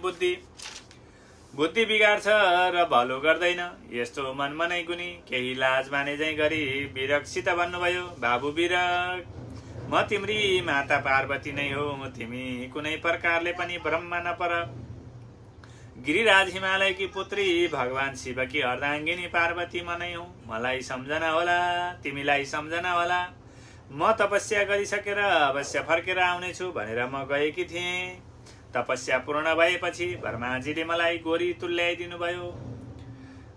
बुद्धि बिगार्छ र भलो गर्दैन। यस्तो मनमा नै गुनी केही लाज माने झैं गरी बिरकसित भन्नुभयो, बाबु बिरक, म तिम्री माता पार्वती नै हो। तिमी कुनै प्रकारले पनि ब्रह्म नपर। गिरिराज हिमालयकी पुत्री भगवान शिवकी अर्धाङ्गिनी पार्वती म नै हुँ। मलाई सम्झना होला, तिमीलाई सम्झना होला। म तपस्या गरिसकेर अवश्य फर्केर आउनेछु भनेर म गएकी थिएँ। तपस्या पूर्ण भएपछि ब्रह्माजीले मलाई गोरी तुल्याइदिनु भयो।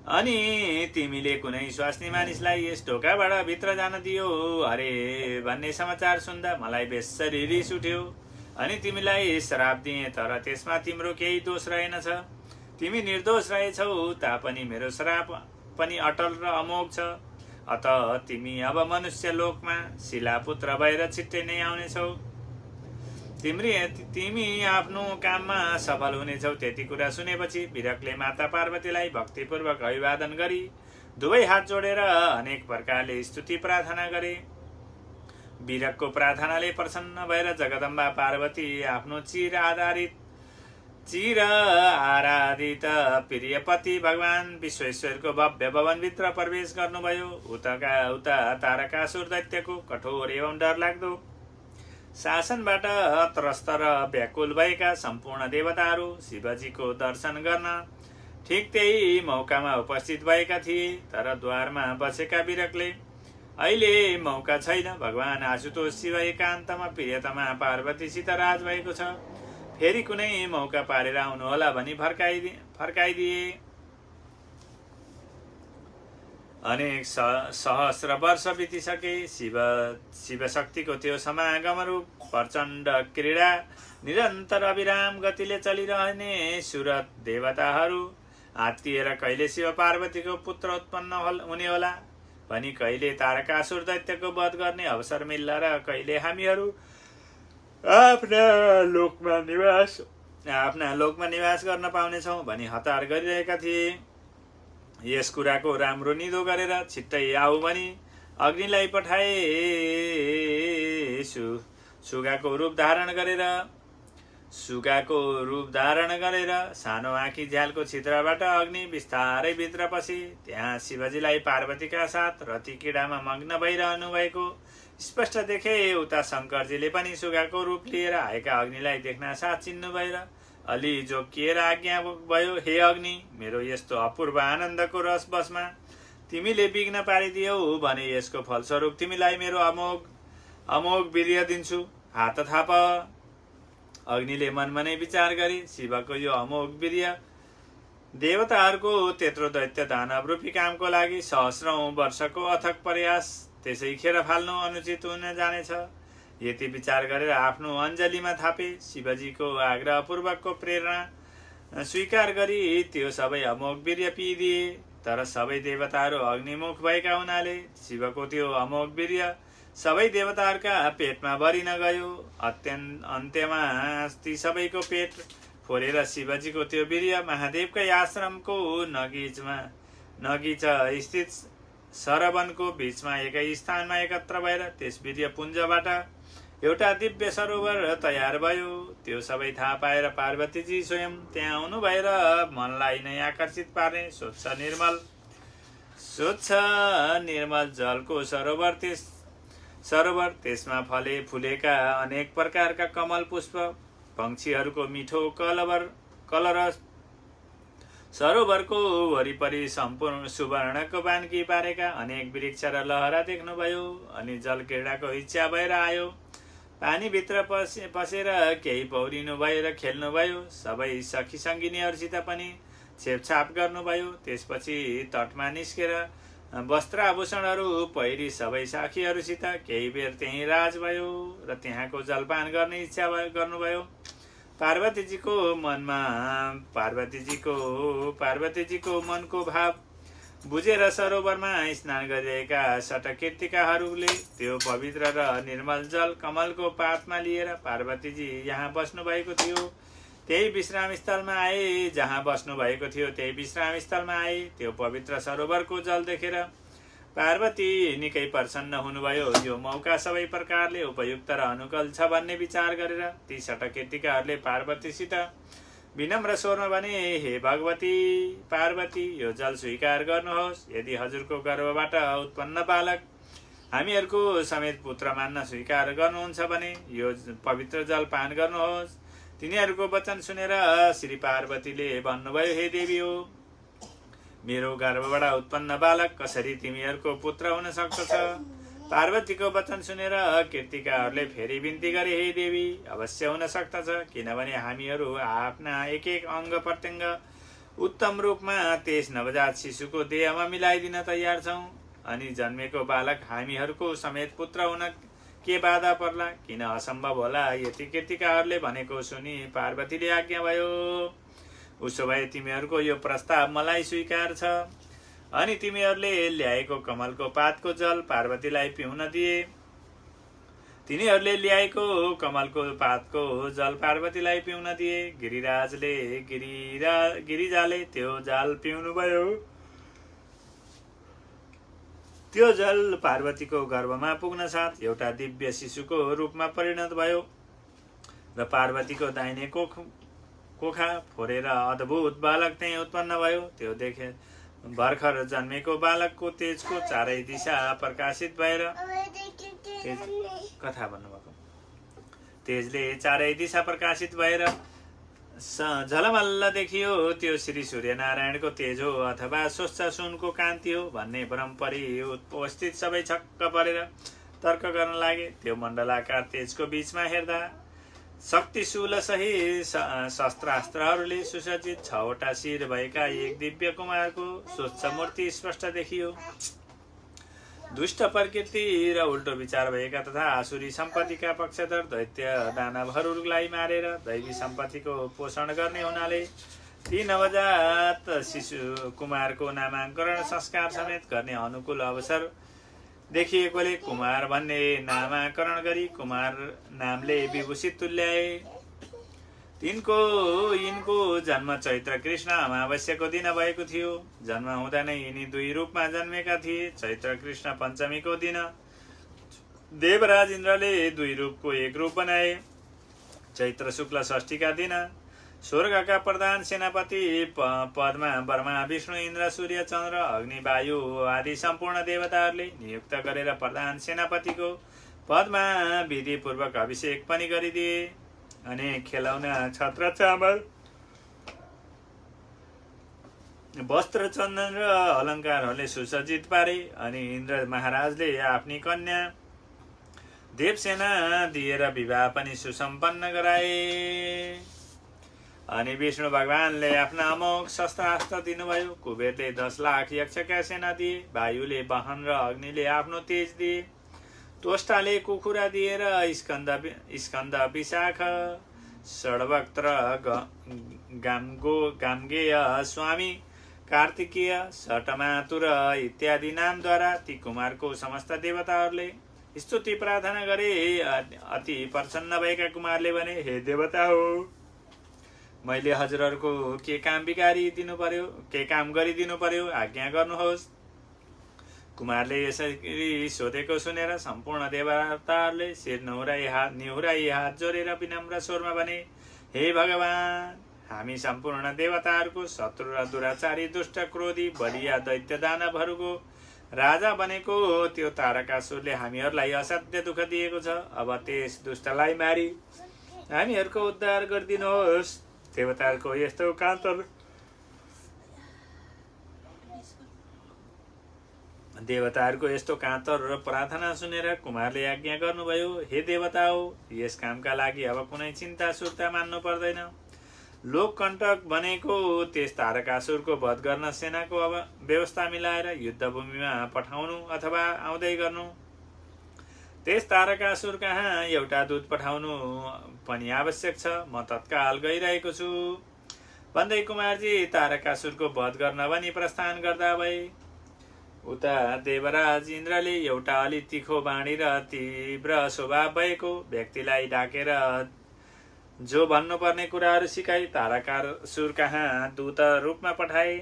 अनि तिमीले कुनै स्वास्नी मानिसलाई यस ढोकाबाट भित्र जान दियो अरे भन्ने समाचार सुन्दा मलाई बेसरी रिस उठ्यो अनि तिमीलाई श्राप दिए, तर त्यसमा तिम्रो केही दोष रहेनछ। तिमी निर्दोष रहेछौ, तापनि मेरो श्राप पनि अटल र अमोघ छ। अत तिमी अब मनुष्य लोकमा शिलापुत्र भएर छिट्टै नै आउनेछौ। तिमी आफ्नो काममा सफल हुनेछौ। त्यति कुरा सुनेपछि बिरकले माता पार्वतीलाई भक्तिपूर्वक अभिवादन गरी दुवै हात जोडेर अनेक प्रकारले स्तुति प्रार्थना गरे। बिरकको प्रार्थनाले प्रसन्न भएर जगदम्बा पार्वती आफ्नो चिर आराधित प्रियपति भगवान विश्वेश्वरको भव्य भवनभित्र प्रवेश गर्नुभयो। उता तारकासुर दैत्यको कठोर एवं डरलाग्दो शासनबाट त्रस्त र व्याकुल भएका सम्पूर्ण देवताहरू शिवजीको दर्शन गर्न ठिक त्यही मौकामा उपस्थित भएका थिए। तर द्वारमा बसेका बिरकले अहिले मौका छैन, भगवान आशुतोष शिव एकान्तमा प्रियतमा पार्वतीसित राज भएको छ, फेरि कुनै मौका पारेर आउनुहोला भनी फर्काइदिए। अनेक सहस्र वर्ष बितिसके। शिवशक्तिको त्यो समागम रूप प्रचण्ड क्रीडा निरन्तर अविराम गतिले चलिरहने सुरत देवताहरू आत्तिएर कहिले शिव पार्वतीको पुत्र उत्पन्न हुने होला भनी कहिले तारकासुर दैत्यको वध गर्ने अवसर मिल्ला र कहिले हामीहरू आफ्ना लोकमा निवास गर्न पाउनेछौँ भनी हतार गरिरहेका थिए। यस कुराको राम्रो निदो गरेर छिट्टै आऊ भनी अग्निलाई पठाए। सुगाको रूप धारण गरेर सानो आँखी झ्यालको छिद्रबाट अग्नि बिस्तारै भित्र पसी त्यहाँ शिवजीलाई पार्वतीका साथ रति किडामा मग्न भइरहनु भएको स्पष्ट देखे। उता शङ्करजीले पनि सुगाको रूप लिएर आएका अग्निलाई देख्न साथ चिन्नु भएर अलि जोकिएर आज्ञा भयो, हे अग्नि, मेरो यस्तो अपूर्व आनन्दको रस बसमा तिमीले विघ्न पारिदियौ भने यसको फलस्वरूप तिमीलाई मेरो अमोघ वीर्य दिन्छु, हात थाप। अग्निले मनमा नै विचार गरे, शिवको यो अमोघ वीर्य देवताहरूको त्यत्रो दैत्य दानव रूपी कामको लागि सहस्रौं वर्षको अथक प्रयास त्यसै खेर फाल्नु अनुचित हुन जानेछ। यति विचार गरेर आफ्नो अञ्जलीमा थापे शिवजीको आग्रहपूर्वकको प्रेरणा स्वीकार गरी त्यो सबै अमोघ वीर्य पिइदिए। तर सबै देवताहरू अग्निमुख भएका हुनाले शिवको त्यो अमोघ वीर्य सबै देवताहरूका पेटमा भरिन गयो। अन्त्यमा ती सबैको पेट फोरेर शिवजीको त्यो वीर्य महादेवकै आश्रमको नगिच स्थित सरवनको बीचमा एकै स्थानमा एकत्र भएर त्यस वीर्य पुञ्जबाट एउटा दिव्य सरोवर तयार भयो। त्यो सबै थाहा पाएर पार्वतीजी स्वयं त्यहाँ आउनु भएर मनलाई नै आकर्षित पार्ने स्वच्छ निर्मल जलको सरोवर त्यसमा फले फुलेका अनेक प्रकारका कमल पुष्प पंक्षीहरूको मिठो कलरस सरोवरको वरिपरि सम्पूर्ण सुवर्णको बानकी पारेका अनेक वृक्ष र लहरा देख्नुभयो। अनि जल क्रीडाको इच्छा भएर आयो। पानीभित्र पसेर केही पौरिनु भयो र खेल्नुभयो। सबै सखी सङ्गिनीहरूसित पनि छेपछाप गर्नुभयो। त्यसपछि तटमा निस्केर वस्त्राभूषणहरू पहिरी सबै साखीहरूसित केही बेर त्यहीँ राज भयो र त्यहाँको जलपान गर्ने इच्छा गर्नुभयो। पार्वतीजीको मनको भाव बुझेर सरोवरमा स्नान गरिरहेका सटकीर्तिकाहरूले त्यो पवित्र र निर्मल जल कमलको पातमा लिएर पार्वतीजी यहाँ बस्नु भएको थियो त्यही विश्रामस्थलमा आए। जहाँ बस्नु भएको थियो त्यही विश्रामस्थलमा आए। त्यो पवित्र सरोवरको जल देखेर पार्वती निकै प्रसन्न हुनुभयो। यो मौका सबै प्रकारले उपयुक्त र अनुकूल छ भन्ने विचार गरेर ती सटकीर्तिकाहरूले पार्वतीसित विनम्र स्वरमा भने, हे भगवती पार्वती, यो जल स्वीकार गर्नुहोस्। यदि हजुरको गर्भबाट उत्पन्न बालक हामीहरूको समेत पुत्र मान्न स्वीकार गर्नुहुन्छ भने यो पवित्र जल पान गर्नुहोस्। तिनीहरूको वचन सुनेर श्री पार्वतीले भन्नुभयो, हे देवी हो, मेरो गर्भबाट उत्पन्न बालक कसरी तिमीहरूको पुत्र हुन सक्दछ? पार्वतीको वचन सुनेर कीर्तिकाहरूले फेरि बिन्ती गरे, हे देवी, अवश्य हुन सक्दछ, किनभने हामीहरू आफ्ना एक एक अङ्ग प्रत्यङ्ग उत्तम रूपमा त्यस नवजात शिशुको देहमा मिलाइदिन तयार छौँ। अनि जन्मेको बालक हामीहरूको समेत पुत्र हुन के बाधा पर्ला? किन असम्भव होला? यति कीर्तिकाहरूले भनेको सुनि पार्वतीले आज्ञा भयो, उसो भए तिमीहरूको यो प्रस्ताव मलाई स्वीकार छ। अनि तिमीहरूले ल्याएको कमलको पातको जल पार्वतीलाई पिउन दिए। तिनीहरूले ल्याएको कमलको पातको जल पार्वतीलाई पिउन दिए। गिरिजाले त्यो जल पिउनुभयो। त्यो जल पार्वतीको गर्भमा पुग्न साथ एउटा दिव्य शिशुको रूपमा परिणत भयो र पार्वतीको दाहिने कोखा फोरेर अद्भुत बालक त्यही उत्पन्न भयो। त्यो देखे भर्खर जन्मेको बालकको तेजको चारै दिशा प्रकाशित भएर तेजले चारै दिशा प्रकाशित भएर झलमल्ल देखियो। त्यो श्री सूर्यनारायणको तेज हो अथवा स्वच्छ सुनको कान्ति हो भन्ने परम्परी उपस्थित सबै छक्क परेर तर्क गर्न लागे। त्यो मण्डलाकार तेजको बीचमा हेर्दा शक्तिशूल सहित शस्त्रास्त्रहरूले सुसज्जित 6वटा शिर भएका एक दिव्य कुमारको स्वच्छ मूर्ति स्पष्ट देखियो। दुष्ट प्रकृति र उल्टो विचार भएका तथा आसुरी सम्पत्तिका पक्षधर दैत्य दानवहरूलाई मारेर दैवी सम्पत्तिको पोषण गर्ने हुनाले ती नवजात शिशु कुमारको नामाङ्करण संस्कार समेत गर्ने अनुकूल अवसर देखिएकोले कुमार भन्ने नामाकरण गरी कुमार नामले विभूषित तुल्याए। यिनको जन्म चैत्र कृष्ण अमावस्याको दिन भएको थियो। जन्म हुँदा नै यिनी 2 रूपमा जन्मेका थिए। चैत्र कृष्ण पञ्चमीको दिन देवराज इन्द्रले 2 रूपको एक रूप बनाए। चैत्र शुक्ल षष्ठीका दिन स्वर्गका प्रधान सेनापति पदमा ब्रह्मा विष्णु इन्द्र सूर्य चन्द्र अग्नि वायु आदि सम्पूर्ण देवताहरूले नियुक्त गरेर प्रधान सेनापतिको पदमा विधिपूर्वक अभिषेक पनि गरिदिए। अनि खेलौना छत्र चामल वस्त्र चन्दन र अलङ्कारहरूले सुसज्जित पारे। अनि इन्द्र महाराजले आफ्नी कन्या देवसेना दिएर विवाह पनि सुसम्पन्न गराए। अनि विष्णु भगवानले आफ्ना अमोघ शस्त्रास्त्र दिनुभयो। कुबेरले 10 लाख यक्षका सेना दिए। वायुले वाहन र अग्निले आफ्नो तेज दिए। त्वष्टाले कुखुरा दिएर स्कन्द विशाख षड्वक्त्र गाम्गेय स्वामी कार्तिकेय सटमातुर इत्यादि नामद्वारा ती कुमारको समस्त देवताहरूले स्तुति प्रार्थना गरे। अति प्रसन्न भएका कुमारले भने, हे देवता हो, मैले हजुरहरूको के काम गरिदिनु पर्यो, आज्ञा गर्नुहोस्। कुमारले यसरी सोधेको सुनेर सम्पूर्ण देवताहरूले शिर निहुराई हात जोडेर विनम्र स्वरमा भने, हे भगवान, हामी सम्पूर्ण देवताहरूको शत्रु र दुराचारी दुष्ट क्रोधी बलिया दैत्य दानवहरूको राजा बनेको त्यो तारकासुरले हामीहरूलाई असाध्य दुःख दिएको छ। अब त्यस दुष्टलाई मारी हामीहरूको उद्धार गरिदिनुहोस्। देवताहरूको यस्तो कातर र प्रार्थना सुनेर कुमारले आज्ञा गर्नुभयो, हे देवता हो, यस कामका लागि अब कुनै चिन्ता सुर्ता मान्नु पर्दैन। लोककण्टक बनेको त्यस तारकासुरको वध गर्न सेनाको अब व्यवस्था मिलाएर युद्धभूमिमा पठाउनु अथवा आउँदै गर्नु। त्यस तारकासुर कहाँ एउटा दूत पठाउनु पनि आवश्यक छ। म तत्काल गइरहेको छु भन्दै कुमारजी तारकासुरको वध गर्न पनि प्रस्थान गर्दा भए। उता देवराज इन्द्रले एउटा अलि तिखो बाणी र तीव्र स्वभाव भएको व्यक्तिलाई डाकेर जो भन्नुपर्ने कुराहरू सिकाई तारकासुर कहाँ दूत रूपमा पठाए।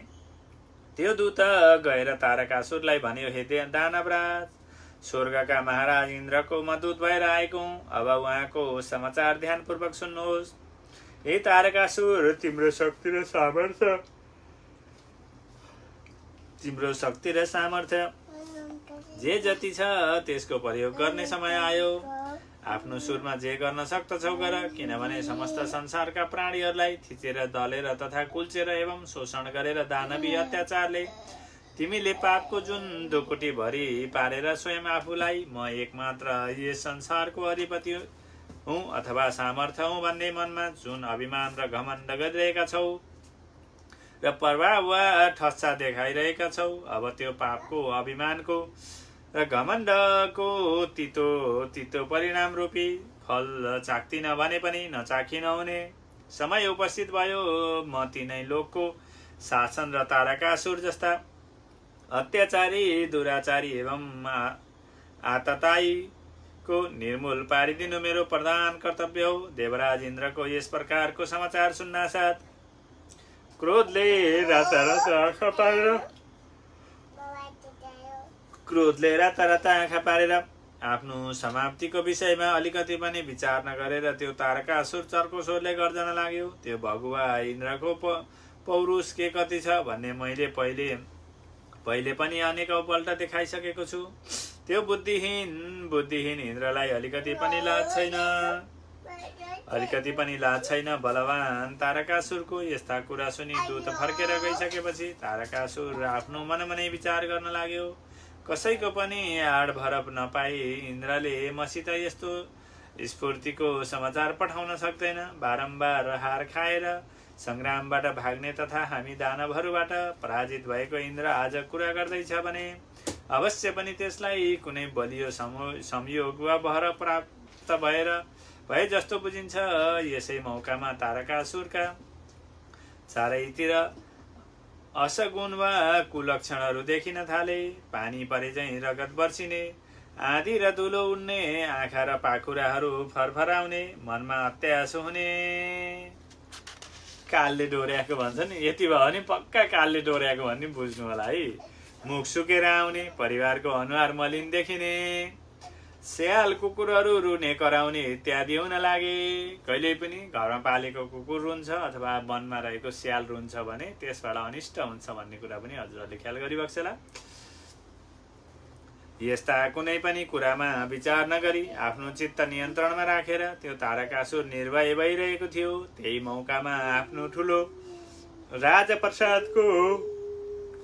त्यो दूत गएर तारकासुरलाई भन्यो, हे दानवराज, स्वर्गका महाराज इन्द्रको म दूत भएर आएको हुँ। अब उहाँको समाचार ध्यानपूर्वक सुन्नुहोस्। हे तारकासुर, तिम्रो शक्ति र सामर्थ्य जे जति छ त्यसको प्रयोग गर्ने समय आयो। आफ्नो सुरमा जे गर्न सक्दछौ गर, किनभने समस्त संसारका प्राणीहरूलाई थिचेर दलेर तथा कुल्चेर एवं शोषण गरेर दानवी अत्याचारले तिमीले पापको जुन ढुकुटी भरि पारेर स्वयं आफूलाई म एकमात्र यस संसारको अधिपति हुँ अथवा सामर्थ्य हुँ भन्ने मनमा जुन अभिमान र घमण्ड गरिरहेका छौ र प्रभाव वा ठस्सा देखाइरहेका छौ, अब त्यो पापको, अभिमानको र घमण्डको तितो परिणाम रूपी फल चाख्दिन भने पनि नचाखी नहुने समय उपस्थित भयो। म तिनै लोकको शासन र तारकासुर जस्ता अत्याचारी, दुराचारी एवं आततायीको निर्मूल पारिदिनु मेरो प्रधान कर्तव्य हो। देवराज इन्द्रको यस प्रकारको समाचार सुन्नासाथ क्रोधले राता आँखा पारेर आफ्नो समाप्तिको विषयमा अलिकति पनि विचार नगरेर त्यो तारकासुर चर्को स्वरले गर्जन लाग्यो। त्यो भगुवा इन्द्रको पौरुष के कति छ भन्ने मैले पहिले पनि अनेकौं पल्ट देखाइसकेको छु। त्यो बुद्धिहीन इन्द्रलाई अलिकति पनि लाज छैन। बलवान तारकासुरको यस्ता कुरा सुनि दूत फर्केर गइसकेपछि तारकासुर आफ्नो मनमनै विचार गर्न लाग्यो। कसैको पनि आड भरप नपाई इन्द्रले मसित यस्तो स्फूर्तिको समाचार पठाउन सक्दैन। बारम्बार हार खाएर संग्रामबाट भाग्ने तथा हामी दानवहरूबाट पराजित भएको इन्द्र आज कुरा गर्दैछ भने अवश्य पनि त्यसलाई कुनै बलियो संयोग वा भर प्राप्त भए जस्तो बुझिन्छ। यसै मौकामा तारकासुरका चारैतिर असगुण वा कुलक्षणहरू देखिन थाले। पानी परे झैं रगत बर्सिने, आँधी र धुलो उड्ने, आँखा र पाखुराहरू फरफराउने, मनमा अत्यास हुने। कालले डोर्याएको भन्छ नि, यति भयो भने पक्का कालले डोर्याएको भन्ने बुझ्नु होला है। मुख सुकेर आउने, परिवारको अनुहार मलिन देखिने, स्याल कुकुरहरू रुने कराउने इत्यादि हुन लागे। कहिल्यै पनि घरमा पालेको कुकुर रुन्छ अथवा वनमा रहेको स्याल रुन्छ भने त्यसबाट अनिष्ट हुन्छ भन्ने कुरा पनि हजुरहरूले ख्याल गरिबक्सला। यस्ता कुनै पनि कुरामा विचार नगरी आफ्नो चित्त नियन्त्रणमा राखेर त्यो तारकासुर निर्भय भइरहेको थियो। त्यही मौकामा आफ्नो ठुलो राजप्रसादको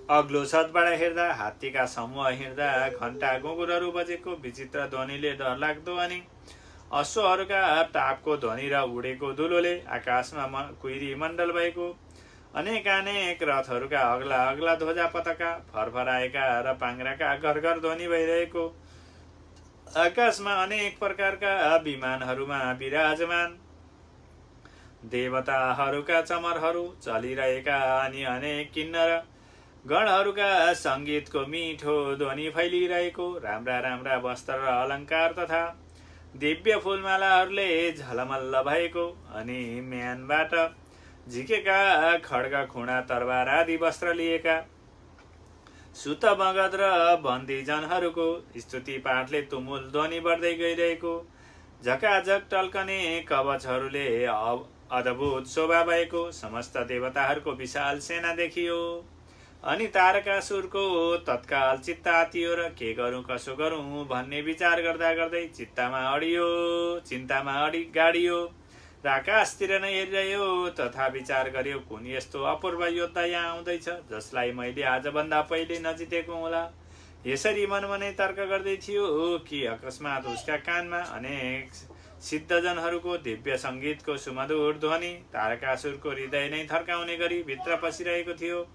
अग्लो छतबाट हेर्दा हात्तीका समूह हिँड्दा घण्टा गुँगुरहरू बजेको विचित्र ध्वनिले डरलाग्दो अनि अश्वहरूका टापको ध्वनि र उडेको धुलोले आकाशमा कुइरी मण्डल भएको, अनेकानेक रथहरूका अग्ला अग्ला ध्वजा पताका फरफराएका र पाङ्ग्राका घर घर ध्वनि भइरहेको, आकाशमा अनेक प्रकारका विमानहरूमा विराजमान देवताहरूका चमरहरू चलिरहेका अनि अनेक किन्नर गणहरूका सङ्गीतको मिठो ध्वनि फैलिरहेको, राम्रा राम्रा वस्त्र र अलङ्कार तथा दिव्य फुलमालाहरूले झलमल्ल भएको, अनि म्यानबाट झिकेका खड्ग खुँडा तरबार आदि वस्त्र लिएका सुत बगद र बन्दीजनहरूको स्तुति पाठले तुमुल ध्वनि बढ्दै गइरहेको, झकाझक टल्कने कवचहरूले अद्भुत शोभा भएको समस्त देवताहरूको विशाल सेना देखियो। अनि तारकासुरको तत्काल चित्त आतियो र के गरौँ कसो गरौँ भन्ने विचार गर्दा गर्दै चिन्तामा गाडियो र आकाशतिर नै हेरिरह्यो। तथा विचार गर्यो, कुन यस्तो अपूर्व योद्धा यहाँ आउँदैछ जसलाई मैले आजभन्दा पहिले नजितेको होला। यसरी मनमनै तर्क गर्दै थियो कि अकस्मात उसका कानमा अनेक सिद्धजनहरूको दिव्य सङ्गीतको सुमधुर ध्वनि तारकासुरको हृदय नै थर्काउने गरी भित्र पसिरहेको थियो।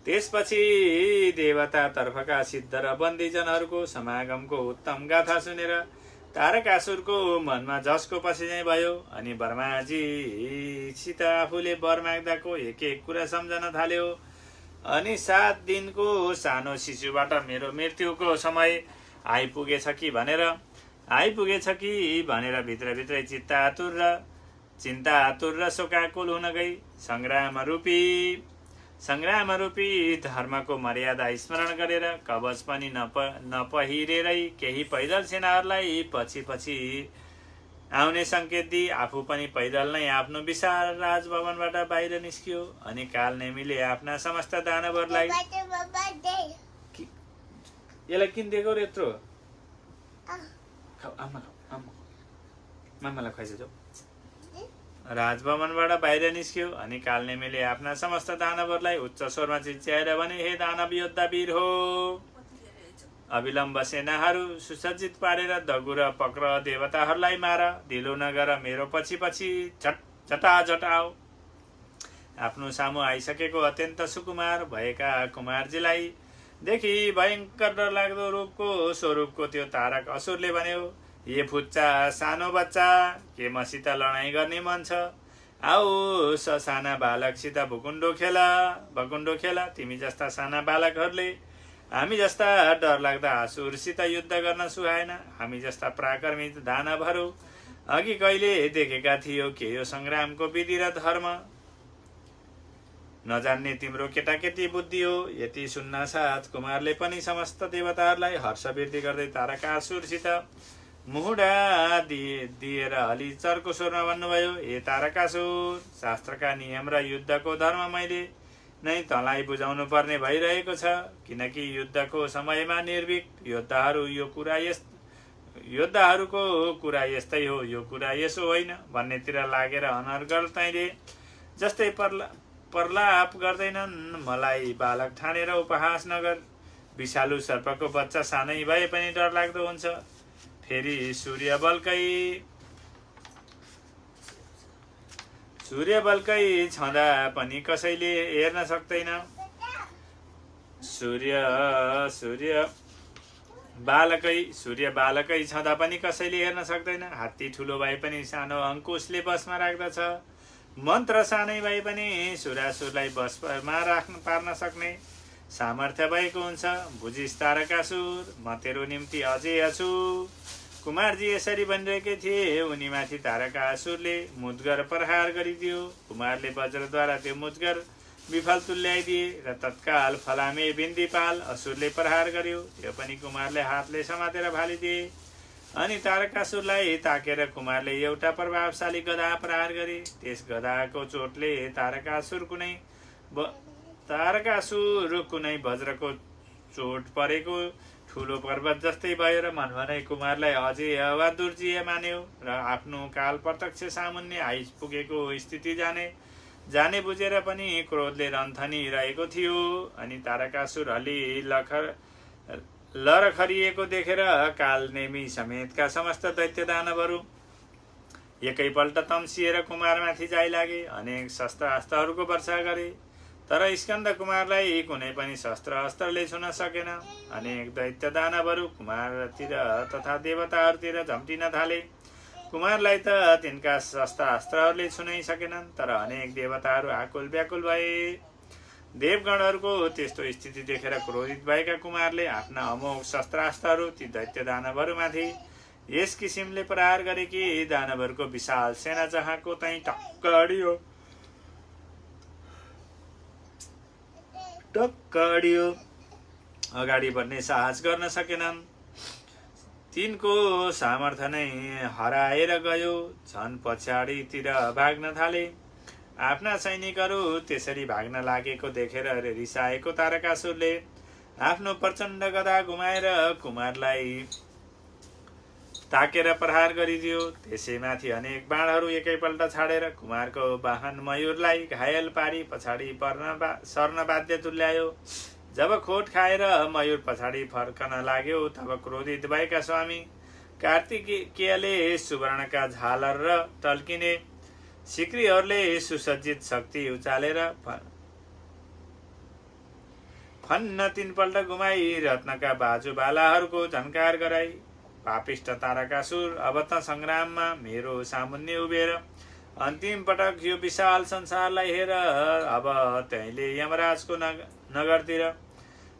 त्यसपछि देवतातर्फका सिद्ध र बन्दीजनहरूको समागमको उत्तम गाथा सुनेर तारकासुरको मनमा जसको पसिझै भयो। अनि ब्रह्माजीसित आफूले वर माग्दाको एक एक कुरा सम्झन थाल्यो। अनि 7 दिनको सानो शिशुबाट मेरो मृत्युको समय आइपुगेछ कि भनेर भित्रभित्रै चिन्ता आतुर र शोकाकुल हुन गई। सङ्ग्राम रूपी धर्मको मर्यादा स्मरण गरेर कवच पनि नपहिरेरै केही पैदल सेनाहरूलाई पछि आउने सङ्केत दिई आफू पनि पैदल नै आफ्नो विशाल राजभवनबाट बाहिर निस्कियो। अनि काल नेमीले आफ्ना समस्त दानवहरूलाई यसलाई किन दिएको रे यत्रो मामालाई खुवाइदियो। राजभवनबाट बाहिर निस्क्यो। अनि कालनेमीले आफ्ना समस्त दानवहरूलाई उच्च स्वरमा चिच्याएर भने, हे दानव योद्धा वीर हो, अविलम्ब सेनाहरू सुसज्जित पारेर दगु र पक्र देवताहरूलाई मार, ढिलो नगर, मेरो पछि झटाझट आओ। आफ्नो सामु आइसकेको अत्यन्त सुकुमार भएका कुमारजीलाई देखि भयङ्कर डरलाग्दो रूपको स्वरूपको त्यो तारक असुरले भन्यो, ये फुच्चा सानो बच्चा, के मसित लडाइँ गर्ने मन छ? आओ साना बालकसित भकुण्डो खेला। तिमी जस्ता साना बालकहरूले हामी जस्ता डरलाग्दा असुरसित युद्ध गर्न सुहाएन। हामी जस्ता पराक्रमित दानवहरू अघि कहिले देखेका थियो के यो सङ्ग्रामको विधि र धर्म? नजान्ने तिम्रो केटाकेटी बुद्धि हो। यति सुन्न साथ कुमारले पनि समस्त देवताहरूलाई हर्षवृद्धि गर्दै तारकासुरसित मुहुडा दिएर अलि चर्को स्वरमा भन्नुभयो, ए तारकासुर, शास्त्रका नियम र युद्धको धर्म मैले नै तँलाई बुझाउनु पर्ने भइरहेको छ। किनकि युद्धको समयमा निर्भीक योद्धाहरूको कुरा यस्तै हो, यो कुरा यसो होइन भन्नेतिर लागेर अनर्गल तैँले जस्तै प्रलाप गर्दैनन्। मलाई बालक ठानेर उपहास नगर। विषालु सर्पको बच्चा सानै भए पनि डरलाग्दो हुन्छ। फेरि सूर्यबलकै छँदा पनि कसैले हेर्न सक्दैन। सूर्य बालकै छँदा पनि कसैले हेर्न सक्दैन। हात्ती ठुलो भए पनि सानो अङ्कुशले बसमा राख्दछ। मन्त्र सानै भए पनि सुरासुरलाई बसमा पार्न सक्ने सामर्थ्य भएको हुन्छ। बुझिस् तारकासुर, म तेरो निम्ति अझै अछु। कुमारजी यसरी भनिरहेकै थिए। उनीमाथि तारकासुरले मुद्गर प्रहार गरिदियो। कुमारले वज्रद्वारा त्यो मुद्गर विफल तुल्याइदिए र तत्काल फलामे बिन्दी असुरले प्रहार गर्यो। त्यो पनि कुमारले हातले समातेर फालिदिए। अनि तारकासुरलाई ताकेर कुमारले एउटा प्रभावशाली गदा प्रहार गरे। त्यस गदाको चोटले तारकासुर कुनै वज्रको चोट परेको ठुलो पर्वत जस्तै भयो र मनभरै कुमारलाई अझै बहादुरजी मान्यो र आफ्नो काल प्रत्यक्ष सामुन्ने आइपुगेको स्थिति जाने बुझेर पनि क्रोधले रन्थनी रहेको थियो। अनि तारकासुर लरखरिएको देखेर कालनेमी समेतका समस्त दैत्य दानवहरू एकैपल्ट तम्सिएर कुमारमाथि जाइलागे। अनेक शस्त्र अस्त्रहरूको वर्षा गरे, तर स्कन्द कुमारलाई कुनै पनि शस्त्र अस्त्रले छुन सकेन। अनेक दैत्य दानवहरू कुमारतिर तथा देवताहरूतिर झम्टिन थाले। कुमारलाई त तिनका शस्त्र अस्त्रहरूले छुनै सकेनन्, तर अनेक देवताहरू आकुल व्याकुल भए। देवगणहरूको त्यस्तो स्थिति देखेर क्रोधित भएका कुमारले आफ्ना अमोघ शस्त्रास्त्रहरू ती दैत्य दानवहरूमाथि यस किसिमले प्रहार गरे कि दानवहरूको विशाल सेना जहाँको तै टक्क अडियो, अगाडि बढ्ने साहस गर्न सकेनन्। तिनको सामर्थ्य नै हराएर गयो। झन पछाडितिर भाग्न थाले। आफ्ना सैनिकहरू त्यसरी भाग्न लागेको देखेर रिसाएको तारकासुरले आफ्नो प्रचण्ड गदा घुमाएर कुमारलाई ताकेर प्रहार गरिदियो। त्यसैमाथि अनेक बाणहरू एकैपल्ट छाडेर कुमारको वाहन मयूरलाई घायल पारी पछाडि सर्न बाध्य तुल्यायो। जब खोट खाएर मयूर पछाडि फर्कन लाग्यो, तब क्रोधित भएका स्वामी कार्तिकेयले सुवर्णका झालर र टल्किने सिक्रीहरूले सुसज्जित शक्ति उचालेर फन्न तीनपल्ट घुमाई रत्नका बाजुबालाहरूको झन्कार गराई। पापिष्ट तारकासुर अब त सङ्ग्राममा मेरो सामुन्ने उभिएर अन्तिम पटक यो विशाल संसारलाई हेर। अब तैँले यमराजको नगरतिर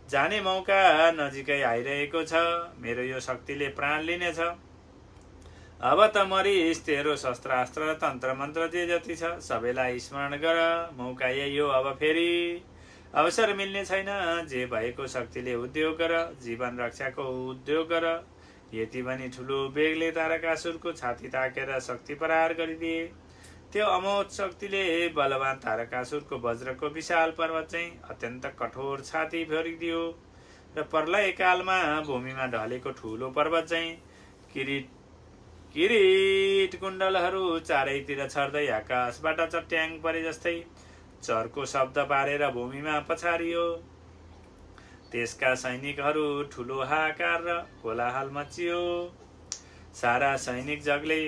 जाने मौका नजिकै आइरहेको छ। मेरो यो शक्तिले प्राण लिनेछ। अब त मरिस, तेरो शस्त्रास्त्र र तन्त्र मन्त्र जे जति छ सबैलाई स्मरण गर। मौका यही हो, अब फेरि अवसर मिल्ने छैन। जे भएको शक्तिले उद्योग गर, जीवन रक्षाको उद्योग गर। यति भनी ठुलो बेगले तारकासुरको छाती ताकेर शक्ति प्रहार गरिदिए। त्यो अमोघ शक्तिले बलवान तारकासुरको वज्रको विशाल पर्वत चाहिँ अत्यन्त कठोर छाती भरिदियो र प्रलय कालमा भूमिमा ढलेको ठुलो पर्वत चाहिँ किरीट कुण्डलहरू चारैतिर छर्दै आकाशबाट चट्याङ परे जस्तै चर्को शब्द पारेर भूमिमा पछारियो। त्यसका सैनिकहरू ठुलो हाहाकार र कोलाहल मचियो। सारा सैनिक जगले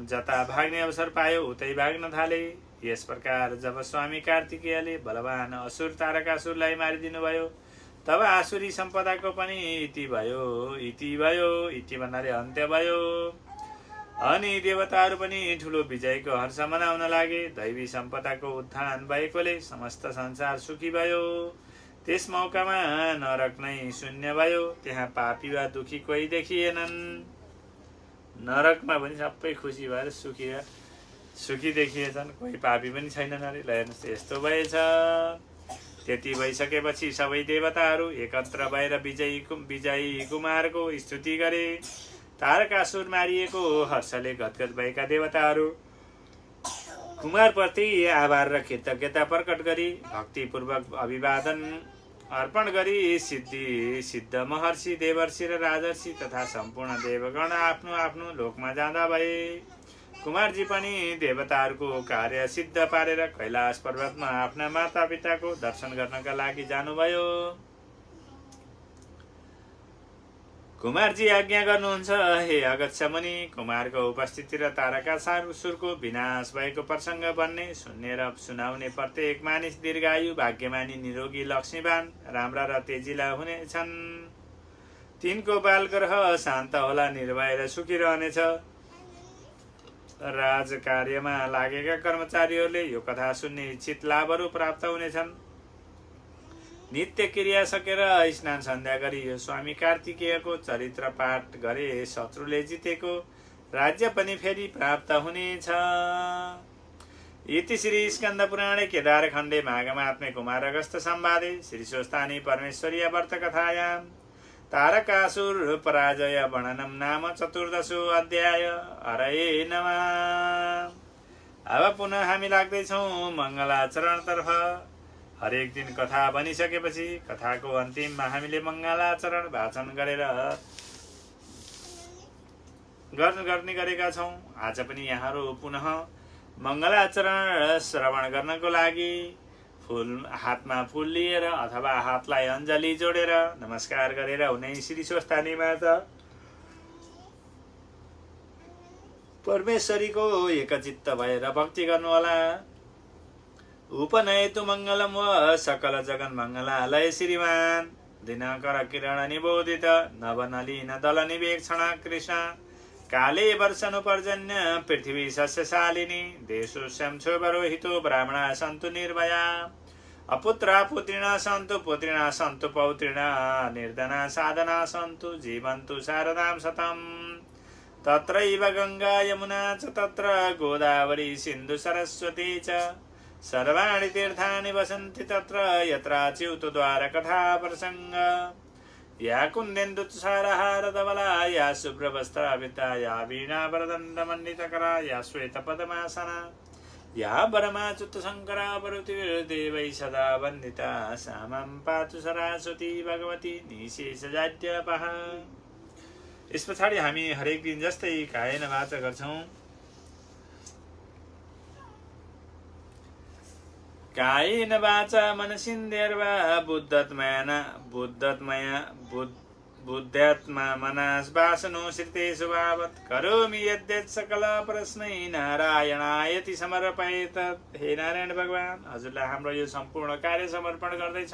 जता भाग्ने अवसर पायो उतै भाग्न थाले। यस प्रकार जब स्वामी कार्तिकेयले बलवान असुर तारकासुरलाई मारिदिनु भयो, तब आसुरी सम्पदाको पनि इति भयो। इति भन्नाले अन्त्य भयो। अनि देवताहरू पनि ठुलो विजयको हर्ष मनाउन लागे। दैवी सम्पदाको उत्थान भएकोले समस्त संसार सुखी भयो। त्यस मौकामा नरक नै शून्य भयो। त्यहाँ पापी वा दुखी कोही देखिएनन्। नरकमा पनि सबै खुसी भएर सुखी देखिएछन्, कोही पापी पनि छैनन् अरे। ल हेर्नुहोस्, यस्तो भएछ। त्यति भइसकेपछि सबै देवताहरू एकत्र भएर विजयी कुमारको स्तुति गरे। तारकासुर मारिएको हर्षले गदगद भएका देवताहरू कुमारप्रति आभार र कृतज्ञता प्रकट गरी भक्तिपूर्वक अभिवादन अर्पण गरी सिद्ध महर्षि, देवर्षि र राजर्षि तथा सम्पूर्ण देवगण आफ्नो आफ्नो लोकमा जाँदा भए। कुमारजी पनि देवताहरूको कार्य सिद्ध पारेर कैलाश पर्वतमा आफ्ना माता पिताको दर्शन गर्नका लागि जानुभयो। कुमारजी आज्ञा गर्नुहुन्छ, हे अगस्त्य मुनि, कुमारको उपस्थिति र तारकासुरको विनाश भएको प्रसङ्ग भन्ने, सुन्ने र सुनाउने प्रत्येक मानिस दीर्घायु, भाग्यमानी, निरोगी, लक्ष्मीवान, राम्रा र तेजिला हुनेछन्। तिनको बालग्रह शान्त होला, निर्भय र सुखी रहनेछ। राजकार्यमा लागेका कर्मचारीहरूले यो कथा सुन्ने इच्छित लाभहरू प्राप्त हुनेछन्। नित्य क्रिया सकेर स्नान सन्ध्या गरी यो स्वामी कार्तिकेयको चरित्र पाठ गरे शत्रुले जितेको राज्य पनि फेरि प्राप्त हुनेछ। इति श्री स्कन्द पुराणे केदारखण्डे माघमात्मे कुमार अगस्त संवादे श्री स्वस्तानी परमेश्वरीय व्रत कथायां तारकासुर पराजय वर्णनम नाम चतुर्दशो अध्याय। हरये नमः। अब पुनः हामी लाग्दैछौँ मङ्गलाचरणतर्फ। हरेक दिन कथा बनिसकेपछि कथाको अन्तिममा हामीले मङ्गलाचरण वाचन गर्ने गरेका छौँ। आज पनि यहाँहरू पुनः मङ्गलाचरण श्रवण गर्नको लागि हातमा फुल लिएर अथवा हातलाई अञ्जली जोडेर नमस्कार गरेर उनै श्री स्वस्थानीमा त परमेश्वरीको एकचित्त भएर भक्ति गर्नुहोला। उपनयतु मङ्गलम व सकल जगन मङ्गलालय श्रीमान दिनकर किरण निबोधित नवनलिन दल निवेक्षण कृष्ण काले वर्षनु पर्जन्य पृथ्वी सस्यशालिनी देशो शंसोपरोहितो ब्राह्मणा सन्तु निर्भया अपुत्रा पुत्रिणा सन्तु पुत्रिणा सन्तु पौत्रिणा निर्धना साधना सन्तु जीवन्तु शारदां शतम् तत्रैव गङ्गा यमुना च तत्र गोदावरी सिन्धु सरस्वती च सर्वाणि तीर्थानि वसन्ति तत्र यत्राच्युतद्वार कथा प्रसङ्ग या कुन्देन्दुतुषारहार धवला या शुभ्रवस्त्रावृता या वीणावरदण्डमण्डितकरा या श्वेतपद्मासना या परमाच्युतशङ्करा परुतिर्देवैः सदा वन्दिता सा मां पातु सरस्वती भगवती निशेषजाड्यपः। यस पछाडि हामी हरेक दिन जस्तै कायेन वाचा गर्छौं। कायेन वाचा मनसिन्धेर्वा बुद्ध्यात्मा मनस्वासनो श्रितेषु भावत् करोमि यद्यत् सकल परस्मै नारायणायति समर्पयेत्। हे नारायण भगवान, हजुरलाई हाम्रो यो सम्पूर्ण कार्य समर्पण गर्दैछ।